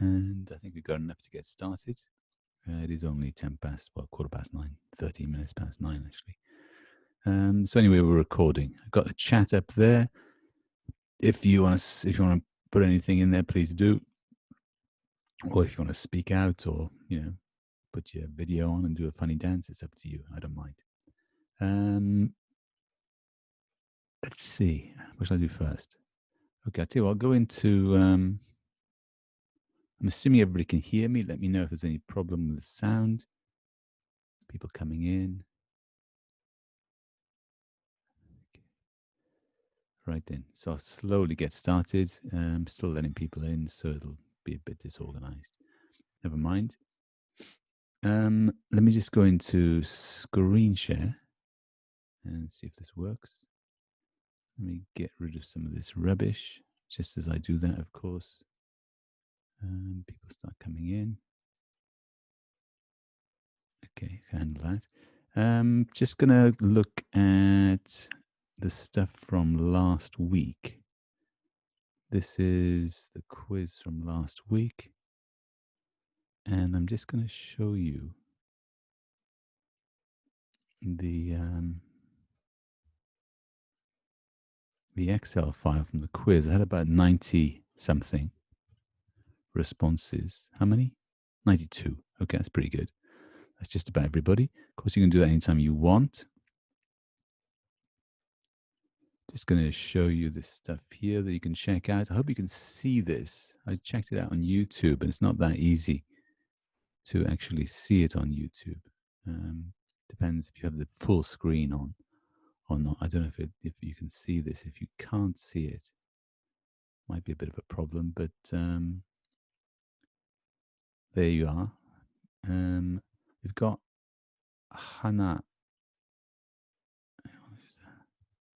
And I think we've got enough to get started. It is only 10 past, well, 9:15, 13 minutes past 9 actually. So anyway, we're recording. I've got the chat up there. If you want to put anything in there, please do. Or if you want to speak out, or put your video on and do a funny dance, it's up to you. I don't mind. Let's see. What shall I do first? Okay, I'll tell you what, I'll go into. I'm assuming everybody can hear me. Let me know if there's any problem with the sound. People coming in. Okay. Right then. So I'll slowly get started. Still letting people in, so it'll be a bit disorganized. Never mind. Let me just go into screen share and see if this works. Let me get rid of some of this rubbish. Just as I do that, of course, people start coming in. Okay, handle that. Just going to look at the stuff from last week. This is the quiz from last week. And I'm just going to show you the Excel file from the quiz. I had about 90 something responses. How many? 92. Okay, that's pretty good. That's just about everybody. Of course, you can do that anytime you want. Just going to show you this stuff here that you can check out. I hope you can see this. I checked it out on YouTube, and it's not that easy to actually see it on YouTube. Depends if you have the full screen on or not. I don't know if you can see this. If you can't see it, might be a bit of a problem, but there you are. We've got Hana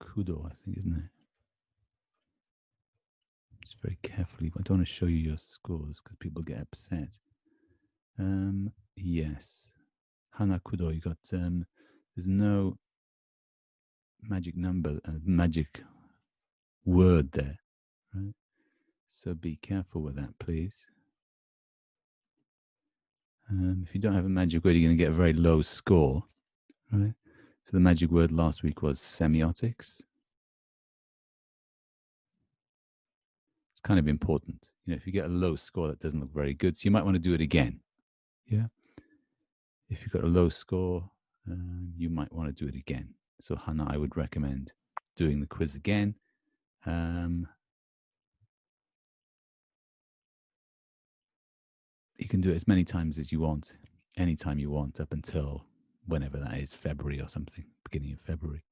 Kudo, I think, isn't it? Just very carefully. I don't want to show you your scores because people get upset. Yes. Hana Kudo, you got, there's no magic number, magic word there, right? So be careful with that, please. If you don't have a magic word, you're going to get a very low score, right? So the magic word last week was semiotics. It's kind of important. If you get a low score, that doesn't look very good. So you might want to do it again. Yeah. If you've got a low score, you might want to do it again. So Hannah, I would recommend doing the quiz again. You can do it as many times as you want, anytime you want, up until whenever that is, February or something, beginning of February.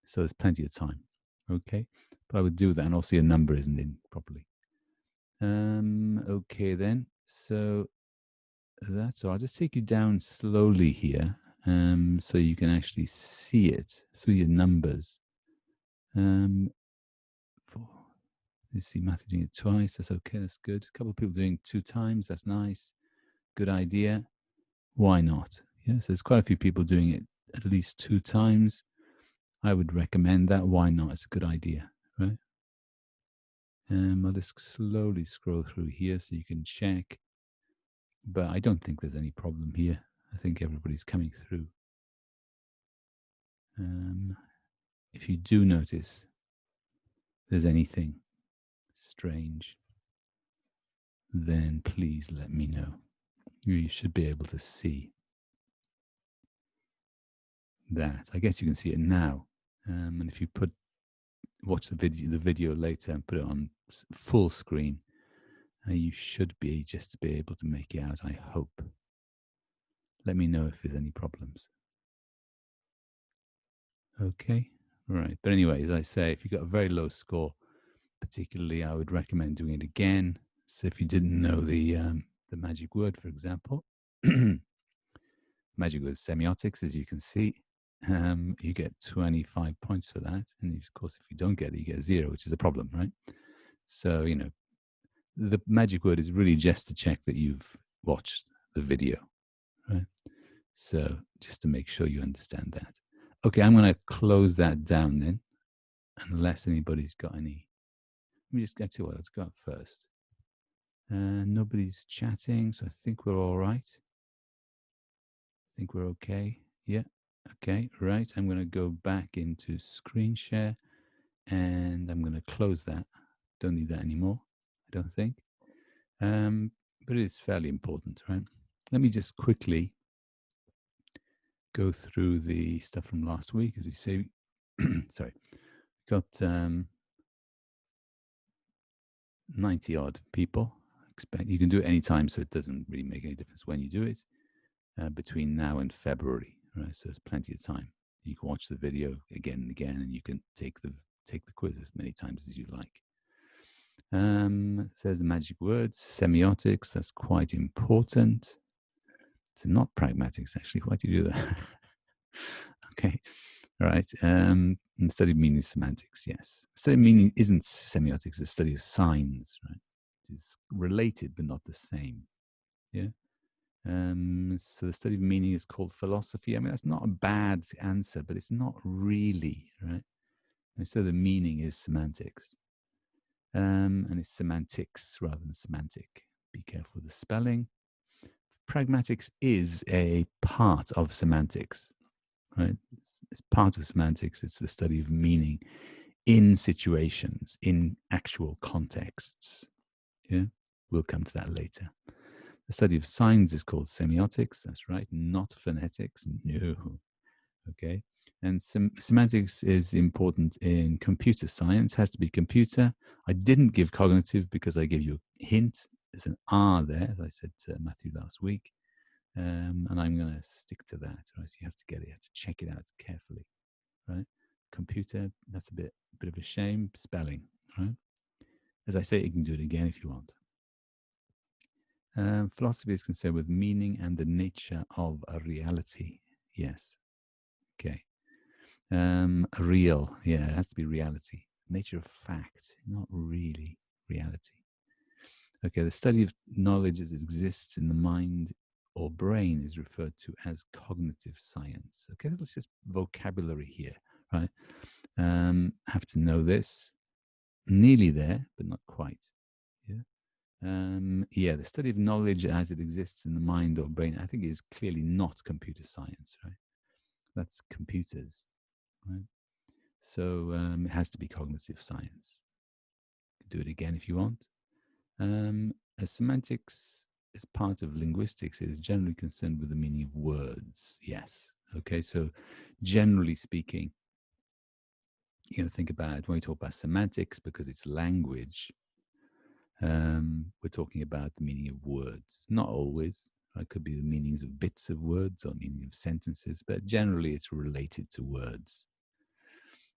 So there's plenty of time. Okay. But I would do that, and also your number isn't in properly. Okay then. So that's all. I'll just take you down slowly here, so you can actually see it through your numbers. You see Matthew doing it twice. That's okay. That's good. A couple of people doing 2 times. That's nice. Good idea. Why not? Yes, there's quite a few people doing it at least 2 times. I would recommend that. Why not? It's a good idea, right? I'll just slowly scroll through here so you can check. But I don't think there's any problem here. I think everybody's coming through. If you do notice there's anything strange, then please let me know. You should be able to see that. I guess you can see it now. And if you watch the video later and put it on full screen, you should be able to make it out, I hope. Let me know if there's any problems. Okay, right. But anyway, as I say, if you got a very low score, particularly, I would recommend doing it again. So if you didn't know the magic word, for example, magic word is semiotics, as you can see. You get 25 points for that. And of course, if you don't get it, you get 0, which is a problem, right? So, the magic word is really just to check that you've watched the video, right? So just to make sure you understand that. Okay, I'm going to close that down then, unless anybody's got any. Let me just get to what let's go first. Nobody's chatting, so I think we're all right. I think we're okay. Yeah. Okay. Right. I'm going to go back into screen share and I'm going to close that. Don't need that anymore, I don't think. But it is fairly important, right? Let me just quickly go through the stuff from last week. As we say, sorry, got 90 odd people. Expect you can do it anytime, so it doesn't really make any difference when you do it. Between now and February, right? So there's plenty of time. You can watch the video again and again, and you can take the quiz as many times as you like. It says the magic words, semiotics. That's quite important. It's not pragmatics, actually. Why do you do that? Okay. All right. And the study of meaning is semantics, yes. Study of meaning isn't semiotics, it's a study of signs, right? It is related but not the same. Yeah. So the study of meaning is called philosophy. I mean, that's not a bad answer, but it's not really, right? So the meaning is semantics. And it's semantics rather than semantic. Be careful with the spelling. Pragmatics is a part of semantics, right? It's part of semantics. It's the study of meaning in situations, in actual contexts. Yeah, we'll come to that later. The study of signs is called semiotics. That's right, not phonetics. No. Okay. And semantics is important in computer science, has to be computer. I didn't give cognitive because I gave you a hint. There's an R there, as I said to Matthew last week. And I'm going to stick to that. Right? So you have to get it, you have to check it out carefully. Right? Computer, that's a bit of a shame. Spelling, right? As I say, you can do it again if you want. Philosophy is concerned with meaning and the nature of a reality. Yes. Okay. Real. Yeah, it has to be reality. Nature of fact, not really reality. Okay, the study of knowledge as it exists in the mind or brain is referred to as cognitive science. Okay, so let's just vocabulary here, right? Have to know this. Nearly there, but not quite. Yeah. Yeah, the study of knowledge as it exists in the mind or brain, I think is clearly not computer science, right? That's computers, right? So it has to be cognitive science. Do it again if you want. As semantics is part of linguistics, it is generally concerned with the meaning of words. Yes. Okay, so generally speaking, you got to think about when we talk about semantics, because it's language, we're talking about the meaning of words. Not always. It could be the meanings of bits of words or meaning of sentences, but generally it's related to words.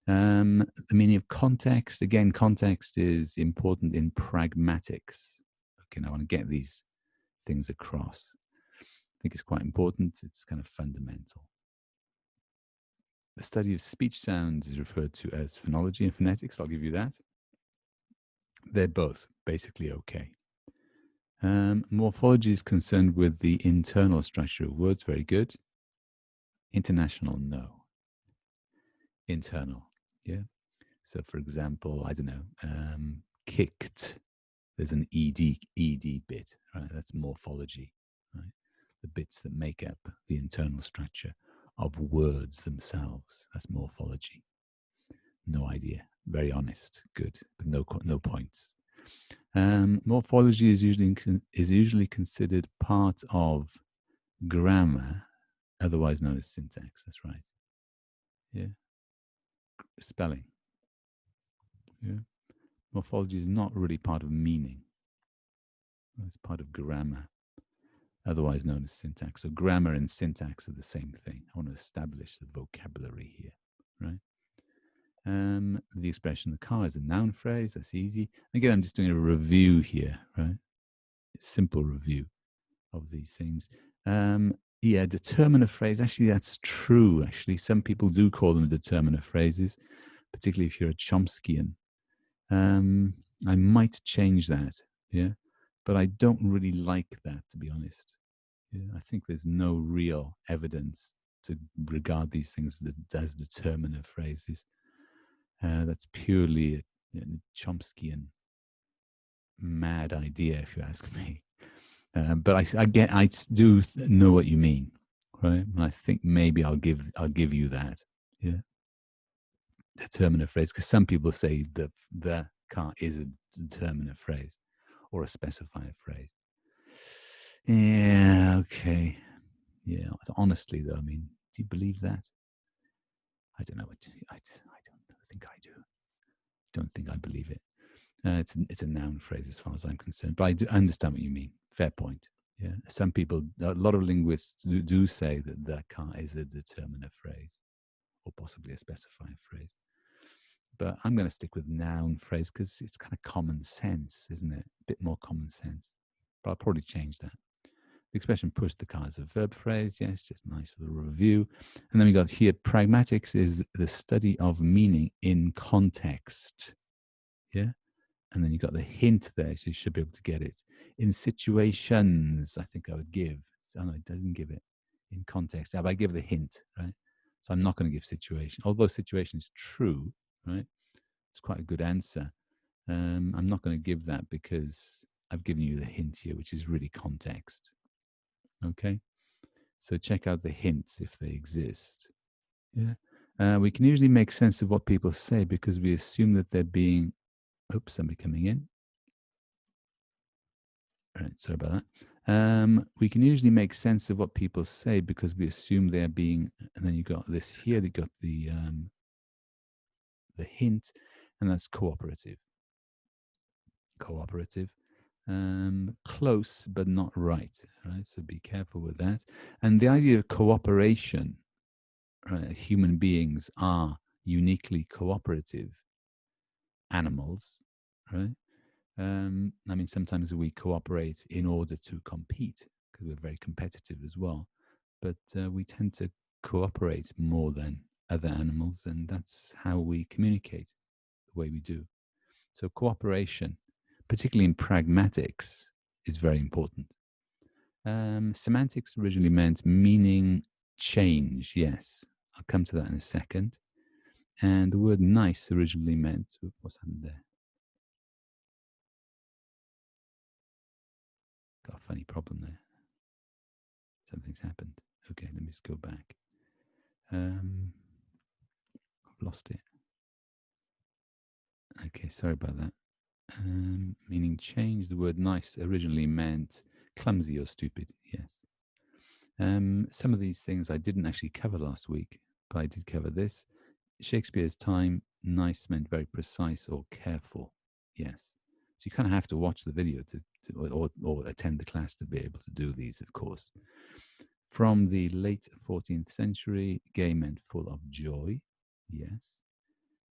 The meaning of context, again, context is important in pragmatics. Okay, now I want to get these things across. I think it's quite important. It's kind of fundamental. The study of speech sounds is referred to as phonology and phonetics. I'll give you that. They're both basically okay. Morphology is concerned with the internal structure of words. Very good. International, no. Internal, yeah. So, for example, I don't know, kicked. There's an ed bit, right? That's morphology, right? The bits that make up the internal structure of words themselves. That's morphology. No idea. Very honest. Good, but no points. Morphology is usually considered part of grammar, otherwise known as syntax. That's right. Yeah. Spelling. Yeah. Morphology is not really part of meaning. It's part of grammar, otherwise known as syntax. So grammar and syntax are the same thing. I want to establish the vocabulary here, right? The expression the car is a noun phrase. That's easy. Again, I'm just doing a review here, right? Simple review of these things. Yeah, determiner phrase. Actually, that's true. Actually, some people do call them determiner phrases, particularly if you're a Chomskyan. I might change that. Yeah, but I don't really like that, to be honest. Yeah, I think there's no real evidence to regard these things as determiner phrases. That's purely Chomskyan mad idea, if you ask me. But I do know what you mean, right? And I think maybe I'll give you that. Yeah, determinate phrase, because some people say the car is a determinate phrase or a specifier phrase. Yeah. Okay. Yeah. Honestly, though, I mean, do you believe that? I don't know. I don't think I do. Don't think I believe it. It's a noun phrase as far as I'm concerned, but I do understand what you mean. Fair point. Yeah, some people, a lot of linguists do say that the car is a determinate phrase or possibly a specifier phrase. But I'm going to stick with noun phrase because it's kind of common sense, isn't it? A bit more common sense. But I'll probably change that. The expression push the car is a verb phrase. Yes, just nice little review. And then we got here, pragmatics is the study of meaning in context. Yeah. And then you got the hint there, so you should be able to get it. In situations, I think I would give. Oh, no, it doesn't give it. In context, but I give the hint, right? So I'm not going to give situation. Although situation is true, right? It's quite a good answer. I'm not going to give that because I've given you the hint here, which is really context. Okay? So check out the hints if they exist. Yeah. We can usually make sense of what people say because we assume that they're being... Oops, somebody coming in. All right, sorry about that. We can usually make sense of what people say because we assume they're being... And then you got this here, you got the hint, and that's cooperative. Cooperative. Close, but not right. Right, so be careful with that. And the idea of cooperation, right? Human beings are uniquely cooperative animals, right? I mean, sometimes we cooperate in order to compete because we're very competitive as well. But we tend to cooperate more than other animals, and that's how we communicate the way we do. So cooperation, particularly in pragmatics, is very important. Semantics originally meant meaning change. Yes, I'll come to that in a second. And the word nice originally meant... What's happened there? Got a funny problem there. Something's happened. Okay, let me just go back. I've lost it. Okay, sorry about that. Meaning change. The word nice originally meant clumsy or stupid. Yes. Some of these things I didn't actually cover last week, but I did cover this. Shakespeare's time, nice meant very precise or careful. Yes. So you kind of have to watch the video or attend the class to be able to do these, of course. From the late 14th century, gay meant full of joy. Yes.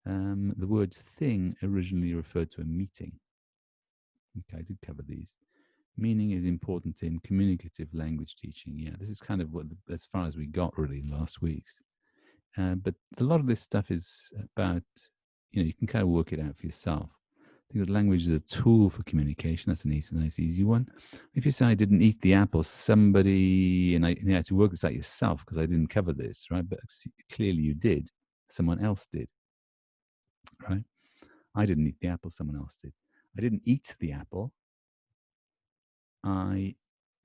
The word thing originally referred to a meeting. Okay, I did cover these. Meaning is important in communicative language teaching. Yeah, this is kind of as far as we got really in last week's. But a lot of this stuff is about, you can kind of work it out for yourself. I think that language is a tool for communication. That's a nice, easy one. If you say I didn't eat the apple, somebody, and you had to work this out yourself because I didn't cover this, right? But clearly you did. Someone else did, right? I didn't eat the apple, someone else did. I didn't eat the apple.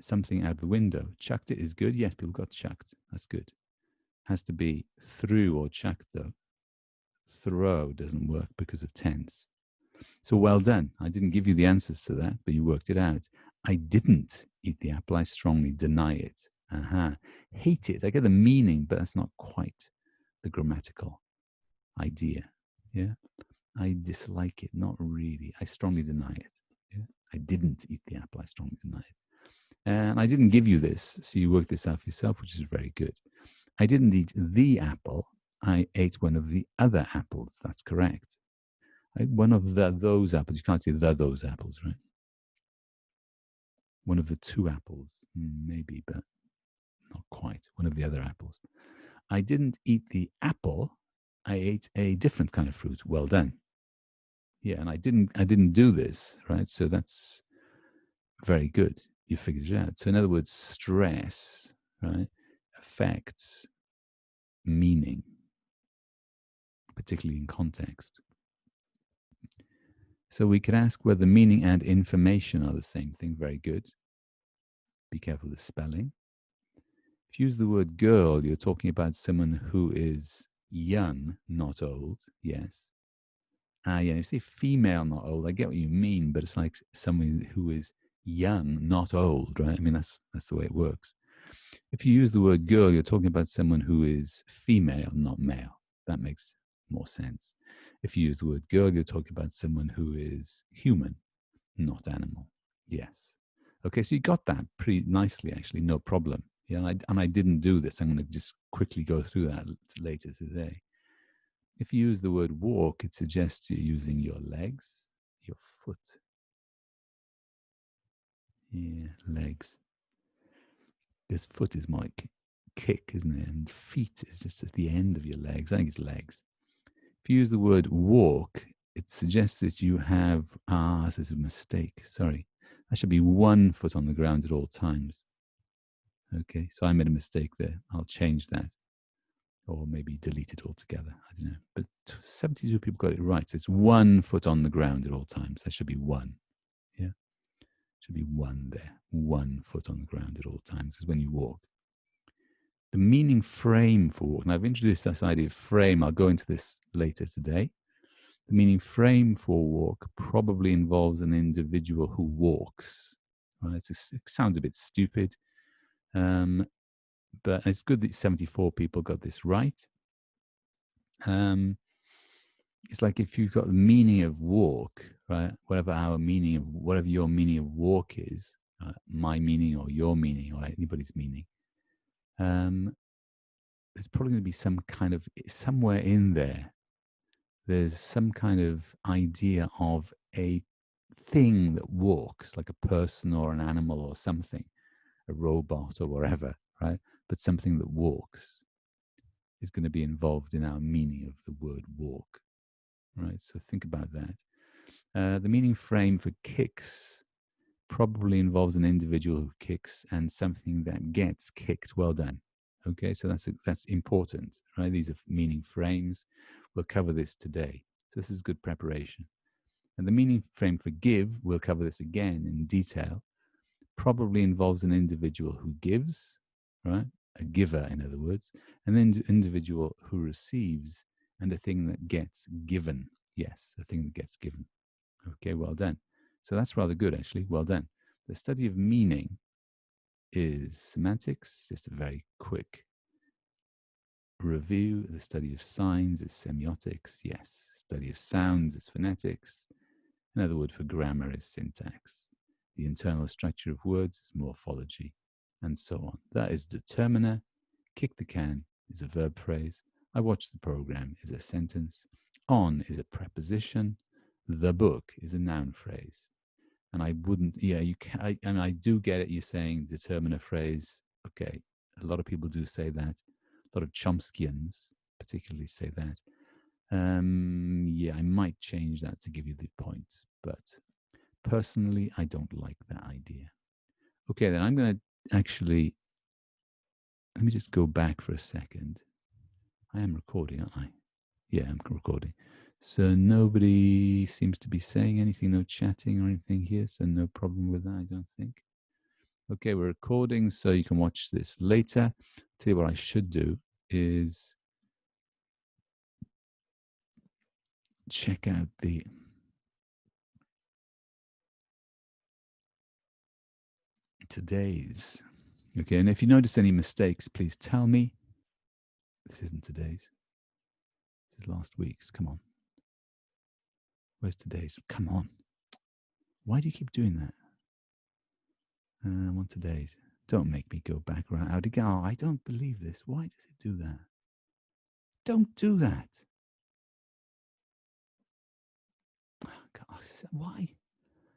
Something out the window. Chucked it is good. Yes, people got chucked. That's good. Has to be threw or chucked though. Throw doesn't work because of tense. So well done. I didn't give you the answers to that, but you worked it out. I didn't eat the apple. I strongly deny it. Hate it. I get the meaning, but that's not quite the grammatical idea. Yeah. I dislike it. Not really. I strongly deny it. Yeah. I didn't eat the apple. I strongly deny it. And I didn't give you this, so you worked this out for yourself, which is very good. I didn't eat the apple. I ate one of the other apples. That's correct. One of those apples. You can't say those apples, right? One of the two apples, maybe, but not quite. One of the other apples. I didn't eat the apple. I ate a different kind of fruit. Well done. Yeah, and I didn't do this, right? So that's very good. You figured it out. So in other words, stress, right, affects meaning, particularly in context. So we could ask whether meaning and information are the same thing. Very good. Be careful with the spelling. If you use the word girl, you're talking about someone who is young, not old. Yes. Yeah, you say female, not old. I get what you mean, but it's like someone who is young, not old, right? I mean, that's the way it works. If you use the word girl, you're talking about someone who is female, not male. That makes more sense. If you use the word girl, you're talking about someone who is human, not animal. Yes. Okay, so you got that pretty nicely, actually, no problem. Yeah, and I didn't do this. I'm going to just quickly go through that later today. If you use the word walk, it suggests you're using your legs, your foot. Yeah, legs. This foot is more like kick, isn't it? And feet is just at the end of your legs. I think it's legs. If you use the word walk, it suggests that you have, this is a mistake. Sorry. That should be 1 foot on the ground at all times. Okay, so I made a mistake there. I'll change that. Or maybe delete it altogether. I don't know. But 72 people got it right. So it's 1 foot on the ground at all times. That should be 1. Yeah. Should be 1 there. 1 foot on the ground at all times is when you walk. The meaning frame for walk. Now, I've introduced this idea of frame. I'll go into this later today. The meaning frame for walk probably involves an individual who walks. Right? It sounds a bit stupid, but it's good that 74 people got this right. It's like if you've got the meaning of walk, right? Whatever your meaning of walk is, my meaning or your meaning or anybody's meaning. There's probably going to be somewhere in there. There's some kind of idea of a thing that walks, like a person or an animal or something, a robot or whatever, right? But something that walks is going to be involved in our meaning of the word walk, right? So think about that. The meaning frame for kicks probably involves an individual who kicks and something that gets kicked. Well done. Okay, so that's important, right? These are meaning frames. We'll cover this today. So this is good preparation. And the meaning frame for give, we'll cover this again in detail, probably involves an individual who gives, right? A giver, in other words, and then an individual who receives and a thing that gets given. Yes, a thing that gets given. Okay, well done. So that's rather good, actually. Well done. The study of meaning is semantics, just a very quick review. The study of signs is semiotics, yes. Study of sounds is phonetics. Another word for grammar is syntax. The internal structure of words is morphology, and so on. That is determiner. Kick the can is a verb phrase. I watched the program is a sentence. On is a preposition. The book is a noun phrase. And I wouldn't, yeah, you can, and I do get it. You're saying determiner phrase. Okay, a lot of people do say that. A lot of Chomskyians particularly say that. Yeah, I might change that to give you the points, but personally, I don't like that idea. Okay, then I'm going to actually, let me just go back for a second. I am recording, aren't I? Yeah, I'm recording. So nobody seems to be saying anything, no chatting or anything here, so no problem with that, I don't think. Okay, we're recording, so you can watch this later. Tell you what I should do is check out the today's. Okay, and if you notice any mistakes, please tell me. This isn't today's. This is last week's. Come on. Where's today's? Come on. Why do you keep doing that? I want today's. Don't make me go back around. Oh, I don't believe this. Why does it do that? Don't do that. Oh, God, why?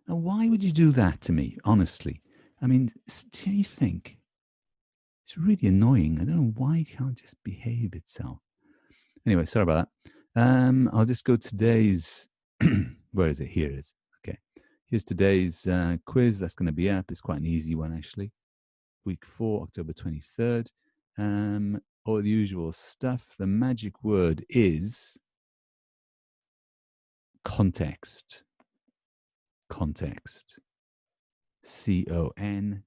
Now, why would you do that to me, honestly? I mean, do you think? It's really annoying. I don't know why it can't just behave itself. Anyway, sorry about that. I'll just go today's. Where is it? Here it is. Okay. Here's today's quiz. That's going to be up. It's quite an easy one, actually. Week 4, October 23rd. All the usual stuff. The magic word is context. context. C-O-N-T-E-X-T.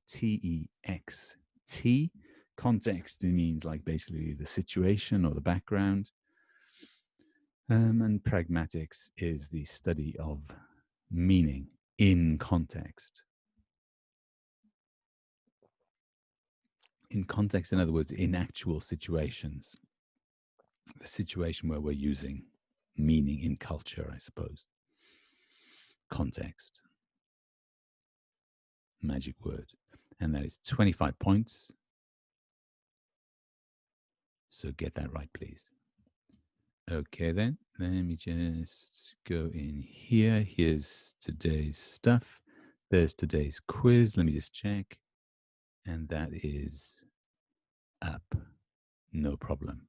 Context means like basically the situation or the background. And pragmatics is the study of meaning in context. In context, in other words, in actual situations. The situation where we're using meaning in culture, I suppose. Context. Magic word. And that is 25 points. So get that right, please. Okay, then. Let me just go in here. Here's today's stuff. There's today's quiz. Let me just check. And that is up. No problem.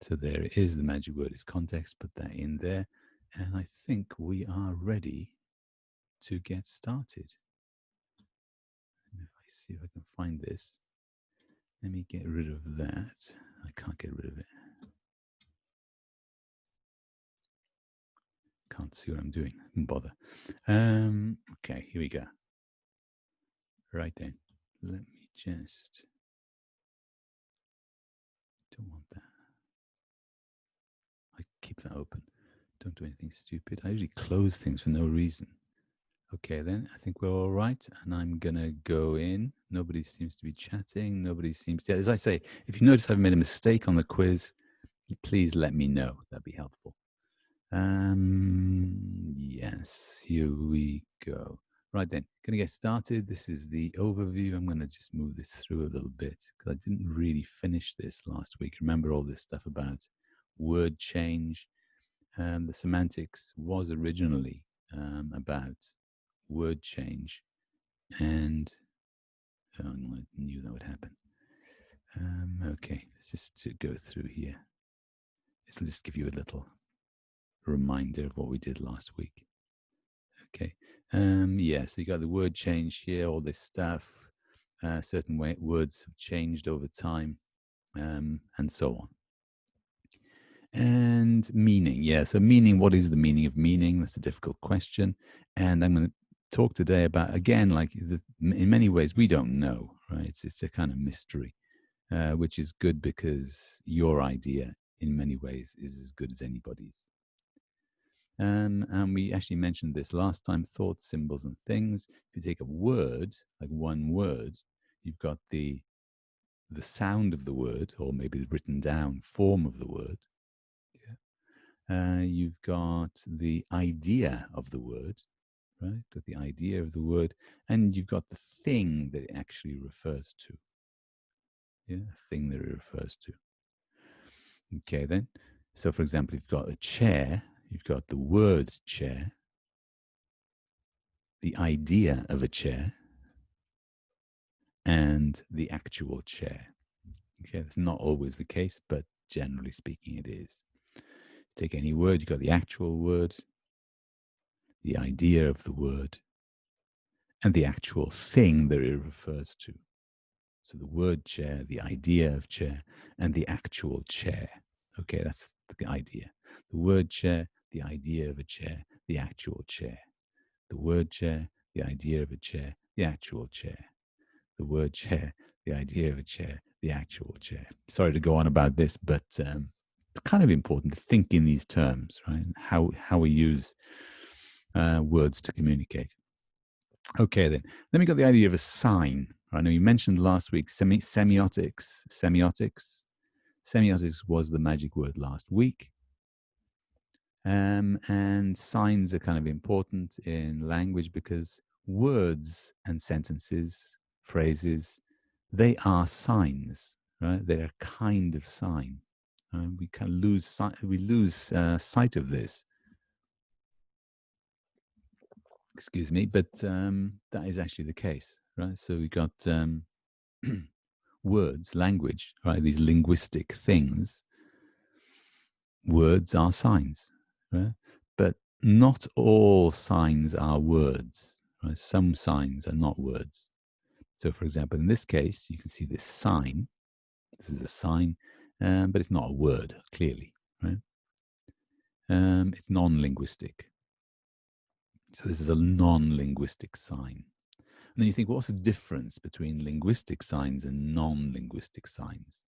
So there is the magic word is context. Put that in there. And I think we are ready to get started. If I see if I can find this. Let me get rid of that. I can't get rid of it. Can't see what I'm doing. Don't bother. Okay, here we go. Right then. Let me just... Don't want that. I keep that open. Don't do anything stupid. I usually close things for no reason. Okay, then. I think we're all right. And I'm going to go in. Nobody seems to be chatting. Nobody seems to... As I say, if you notice I've made a mistake on the quiz, please let me know. That'd be helpful. Yes, here we go. Right then, going to get started. This is the overview. I'm going to just move this through a little bit because I didn't really finish this last week. Remember all this stuff about word change? The semantics was originally about word change, and I knew that would happen. Okay, let's just go through here. Let's just give you a little reminder of what we did last week. Okay. Yeah, so you got the word change here, all this stuff. Certain words have changed over time, and so on. And meaning, yeah. So meaning, what is the meaning of meaning? That's a difficult question. And I'm going to talk today about, again, like in many ways, we don't know, right? It's a kind of mystery, which is good because your idea in many ways is as good as anybody's. And we actually mentioned this last time, thoughts, symbols, and things. If you take a word, like one word, you've got the sound of the word, or maybe the written down form of the word. Yeah. You've got the idea of the word, right? Got the idea of the word, and you've got the thing that it actually refers to. Yeah, a thing that it refers to. Okay, then. So, for example, you've got a chair, you've got the word chair, the idea of a chair, and the actual chair. Okay, that's not always the case, but generally speaking, it is. Take any word, you've got the actual word, the idea of the word, and the actual thing that it refers to. So the word chair, the idea of chair, and the actual chair. Okay, that's the idea. The word chair, the idea of a chair, the actual chair. The word chair, the idea of a chair, the actual chair. The word chair, the idea of a chair, the actual chair. Sorry to go on about this, but it's kind of important to think in these terms, right? How we use words to communicate. Okay, then. Then we got the idea of a sign. I know you mentioned last week semiotics. Semiotics was the magic word last week. And signs are kind of important in language because words and sentences, phrases, they are signs, right? They're a kind of sign. We kind of lose sight of this. Excuse me, but that is actually the case, right? So we got words, language, right? These linguistic things. Words are signs, right? But not all signs are words. Right? Some signs are not words. So, for example, in this case, you can see this sign. This is a sign, but it's not a word, clearly, right? It's non-linguistic. So this is a non-linguistic sign. And then you think, what's the difference between linguistic signs and non-linguistic signs?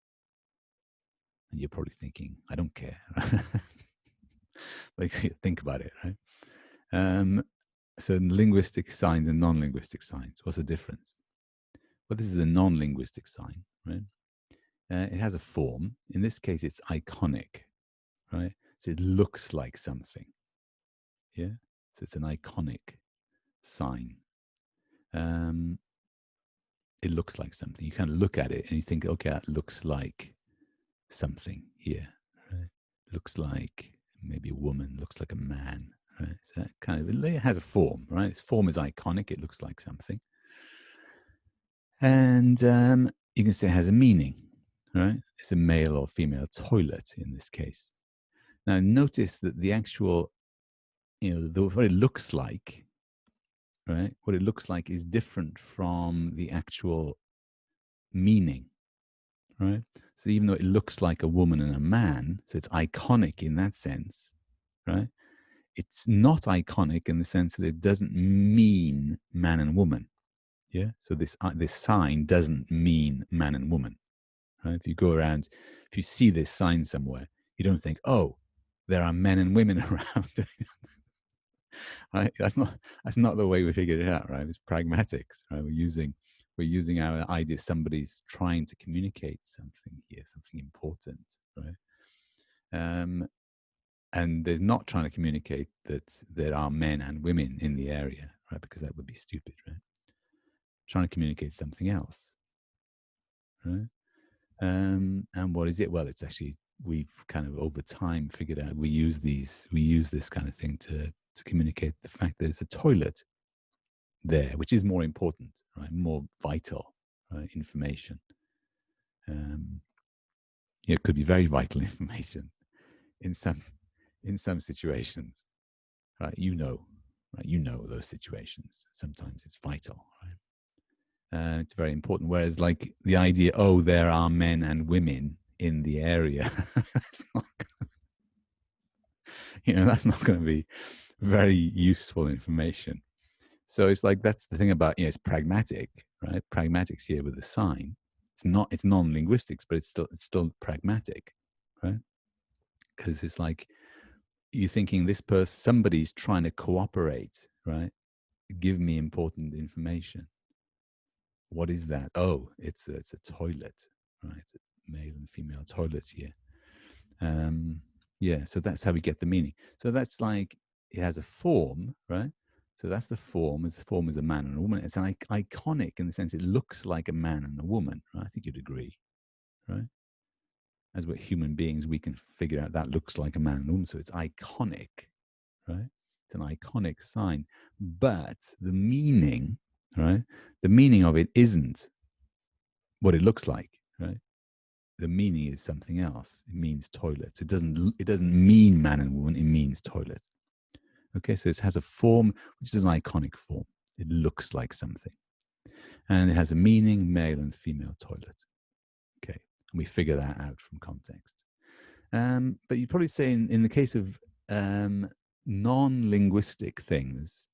And you're probably thinking, I don't care. Like, think about it, right? So linguistic signs and non-linguistic signs, what's the difference? Well, this is a non-linguistic sign, right? It has a form. In this case, it's iconic, right? So it looks like something, yeah? So it's an iconic sign. It looks like something. You kind of look at it and you think, okay, that looks like something here, right? Looks like maybe a woman, looks like a man, right? So that kind of, it has a form, right? Its form is iconic. It looks like something. And you can say it has a meaning, right? It's a male or female toilet in this case. Now, notice that the actual, what it looks like, right? What it looks like is different from the actual meaning, right? So even though it looks like a woman and a man, so it's iconic in that sense, right? It's not iconic in the sense that it doesn't mean man and woman. Yeah. So this sign doesn't mean man and woman. Right? If you go around, if you see this sign somewhere, you don't think, oh, there are men and women around. Right? That's not the way we figured it out, right? It's pragmatics, right? We're using our idea. Somebody's trying to communicate something here, something important, right? And they're not trying to communicate that there are men and women in the area, right? Because that would be stupid, right? Trying to communicate something else, right? And what is it? Well, it's actually, we've kind of over time figured out we use this kind of thing to communicate the fact there's a toilet there, which is more important, right? More vital, right? Information. It could be very vital information in some situations, right? Right? You know those situations. Sometimes it's vital, right? It's very important. Whereas, like the idea, oh, there are men and women in the area, that's not, that's not going to be very useful information. So it's like, that's the thing about, it's pragmatic, right? Pragmatics here with the sign. It's non-linguistics, but it's still pragmatic, right? Because it's like you're thinking somebody's trying to cooperate, right? Give me important information. What is that? Oh, it's a toilet, right? It's a male and female toilets here. Yeah, so that's how we get the meaning. So that's like, it has a form, right? So that's the form. The form is a man and a woman. It's an iconic in the sense it looks like a man and a woman, right? I think you'd agree, right? As we're human beings, we can figure out that looks like a man and a woman. So it's iconic, right? It's an iconic sign. But the meaning, right? The meaning of it isn't what it looks like, right? The meaning is something else. It means toilet. It doesn't mean man and woman. It means toilet. Okay, so it has a form which is an iconic form. It looks like something, and it has a meaning: male and female toilet. Okay, and we figure that out from context. But you'd probably say in the case of non-linguistic things,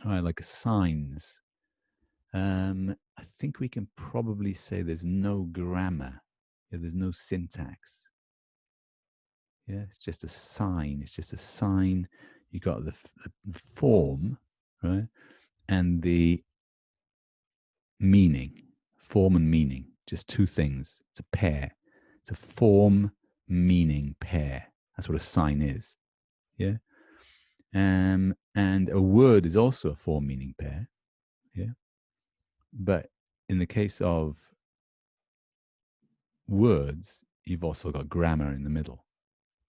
like signs, I think we can probably say there's no grammar. Yeah, there's no syntax. Yeah, it's just a sign. It's just a sign. You got the form, right, and the meaning. Form and meaning, just two things. It's a pair. It's a form meaning pair. That's what a sign is. Yeah. And a word is also a form meaning pair. Yeah. But in the case of words, you've also got grammar in the middle.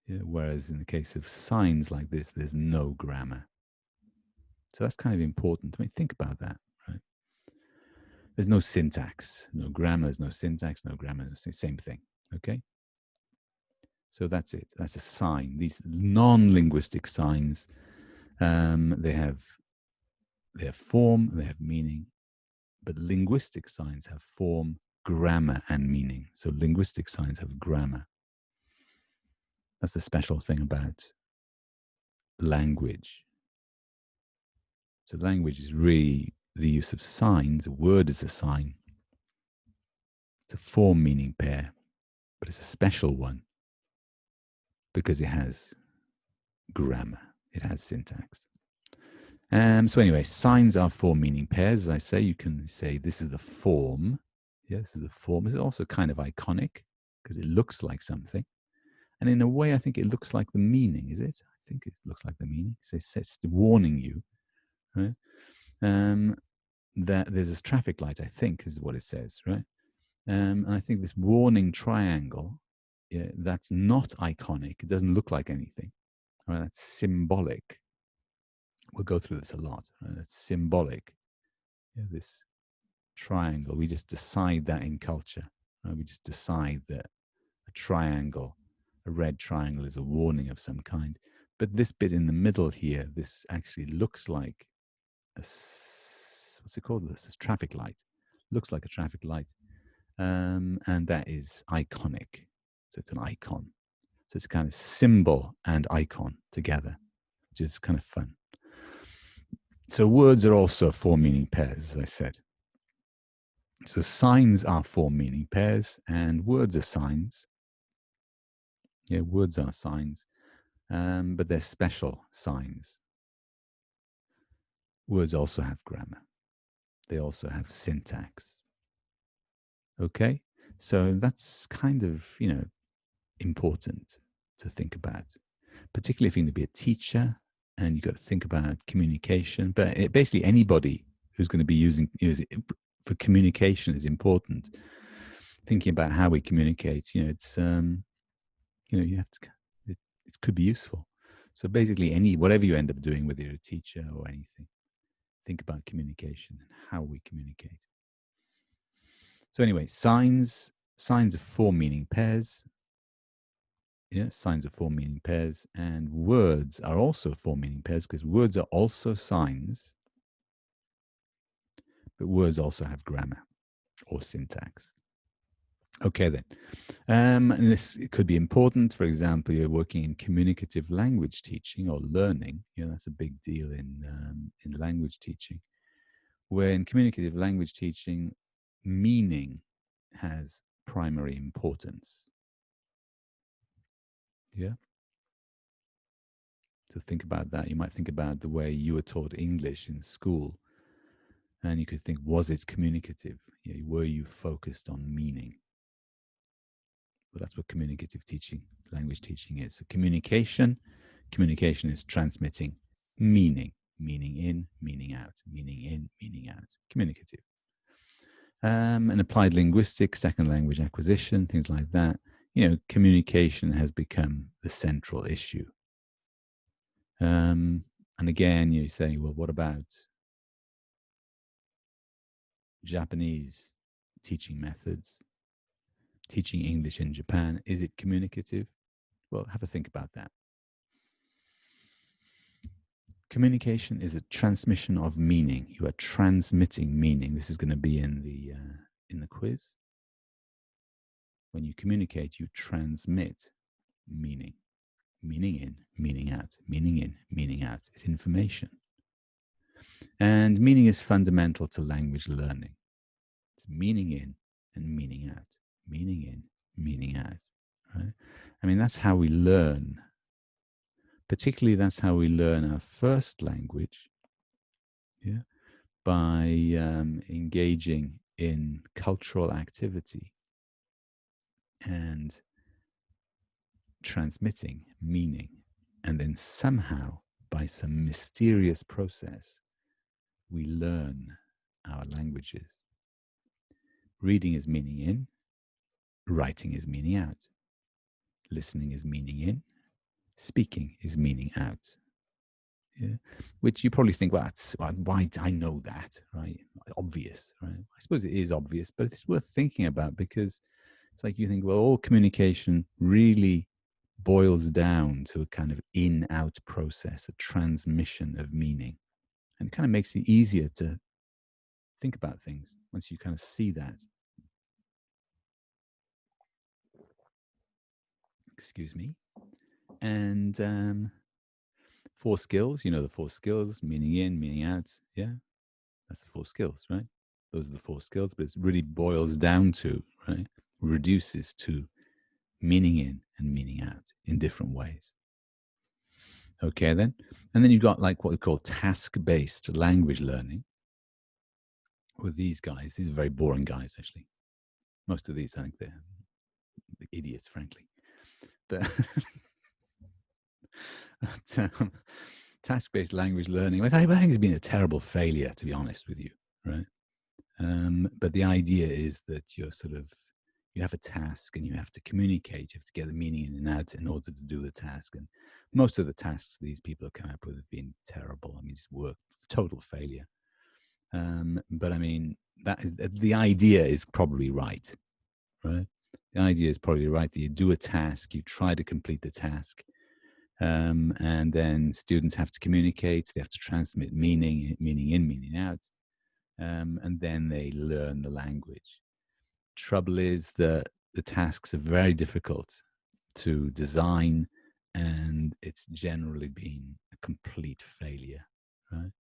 Yeah? Whereas in the case of signs like this, there's no grammar. So that's kind of important. I mean, think about that, right? There's no syntax, no grammar, there's no syntax, no grammar, same thing. Okay. So that's it. That's a sign. These non-linguistic signs, they have form, they have meaning, but linguistic signs have form, grammar, and meaning. So linguistic signs have grammar. That's the special thing about language. So language is really the use of signs. A word is a sign. It's a form meaning pair, but it's a special one because it has grammar, it has syntax. So anyway, signs are form meaning pairs. As I say, you can say this is the form. Yeah, this is the form. It's also kind of iconic because it looks like something. And in a way, I think it looks like the meaning, is it? I think it looks like the meaning. So it's warning you, right? That there's this traffic light, I think, is what it says, right? And I think this warning triangle, yeah, that's not iconic. It doesn't look like anything. Right? That's symbolic. We'll go through this a lot. Right? That's symbolic. Yeah, this triangle. We just decide that in culture. Right? We just decide that a triangle, a red triangle, is a warning of some kind. But this bit in the middle here, this actually looks like what's it called? This traffic light. Looks like a traffic light. And that is iconic. So it's an icon. So it's kind of symbol and icon together, which is kind of fun. So words are also form meaning pairs, as I said. So signs are form meaning pairs and words are signs. Yeah, words are signs, but they're special signs. Words also have grammar. They also have syntax. Okay, so that's kind of, important to think about, particularly if you're going to be a teacher and you've got to think about communication. But basically, anybody who's going to be using it for communication is important. Thinking about how we communicate, it's you have to. It could be useful. So basically, whatever you end up doing, whether you're a teacher or anything, think about communication and how we communicate. So anyway, signs are form meaning pairs. Yeah, signs are form meaning pairs, and words are also form meaning pairs because words are also signs, but words also have grammar or syntax. Okay, then. And this could be important. For example, you're working in communicative language teaching or learning. That's a big deal in language teaching. Where in communicative language teaching, meaning has primary importance. Yeah. To think about that, you might think about the way you were taught English in school, and you could think, was it communicative? Were you focused on meaning? Well, that's what communicative teaching, language teaching is. So communication is transmitting meaning, meaning in, meaning out, meaning in, meaning out, communicative. And applied linguistics, second language acquisition, things like that. Communication has become the central issue. And again, you say, well, what about Japanese teaching methods? Teaching English in Japan, is it communicative? Well, have a think about that. Communication is a transmission of meaning. You are transmitting meaning. This is going to be in the quiz. When you communicate, you transmit meaning. Meaning in, meaning out, meaning in, meaning out. It's information. And meaning is fundamental to language learning. It's meaning in and meaning out. Meaning in, meaning out. Right? I mean, that's how we learn. Particularly, that's how we learn our first language. Yeah. By engaging in cultural activity and transmitting meaning. And then somehow, by some mysterious process, we learn our languages. Reading is meaning in, writing is meaning out, listening is meaning in, speaking is meaning out. Yeah. Which you probably think, well, why I know that, right? Obvious, right? I suppose it is obvious, but it's worth thinking about because it's like you think, well, all communication really boils down to a kind of in-out process, a transmission of meaning. And it kind of makes it easier to think about things once you kind of see that. Excuse me. And 4 skills, you know, the 4 skills, meaning in, meaning out. Yeah, that's the 4 skills, right? Those are the 4 skills, but it really boils down to, right? Reduces to meaning in and meaning out in different ways. Okay, then. And then you've got like what we call task-based language learning with these guys. These are very boring guys, actually. Most of these, I think they're idiots, frankly. But task-based language learning, I think has been a terrible failure, to be honest with you, right? But the idea is that you have a task and you have to communicate, you have to get the meaning in and out in order to do the task. And most of the tasks these people have come up with have been terrible. I mean, just work, total failure. But I mean, that is the idea is probably right, right? The idea is probably right that you do a task, you try to complete the task, and then students have to communicate, they have to transmit meaning in, meaning out, and then they learn the language. Trouble is that the tasks are very difficult to design, and it's generally been a complete failure, right?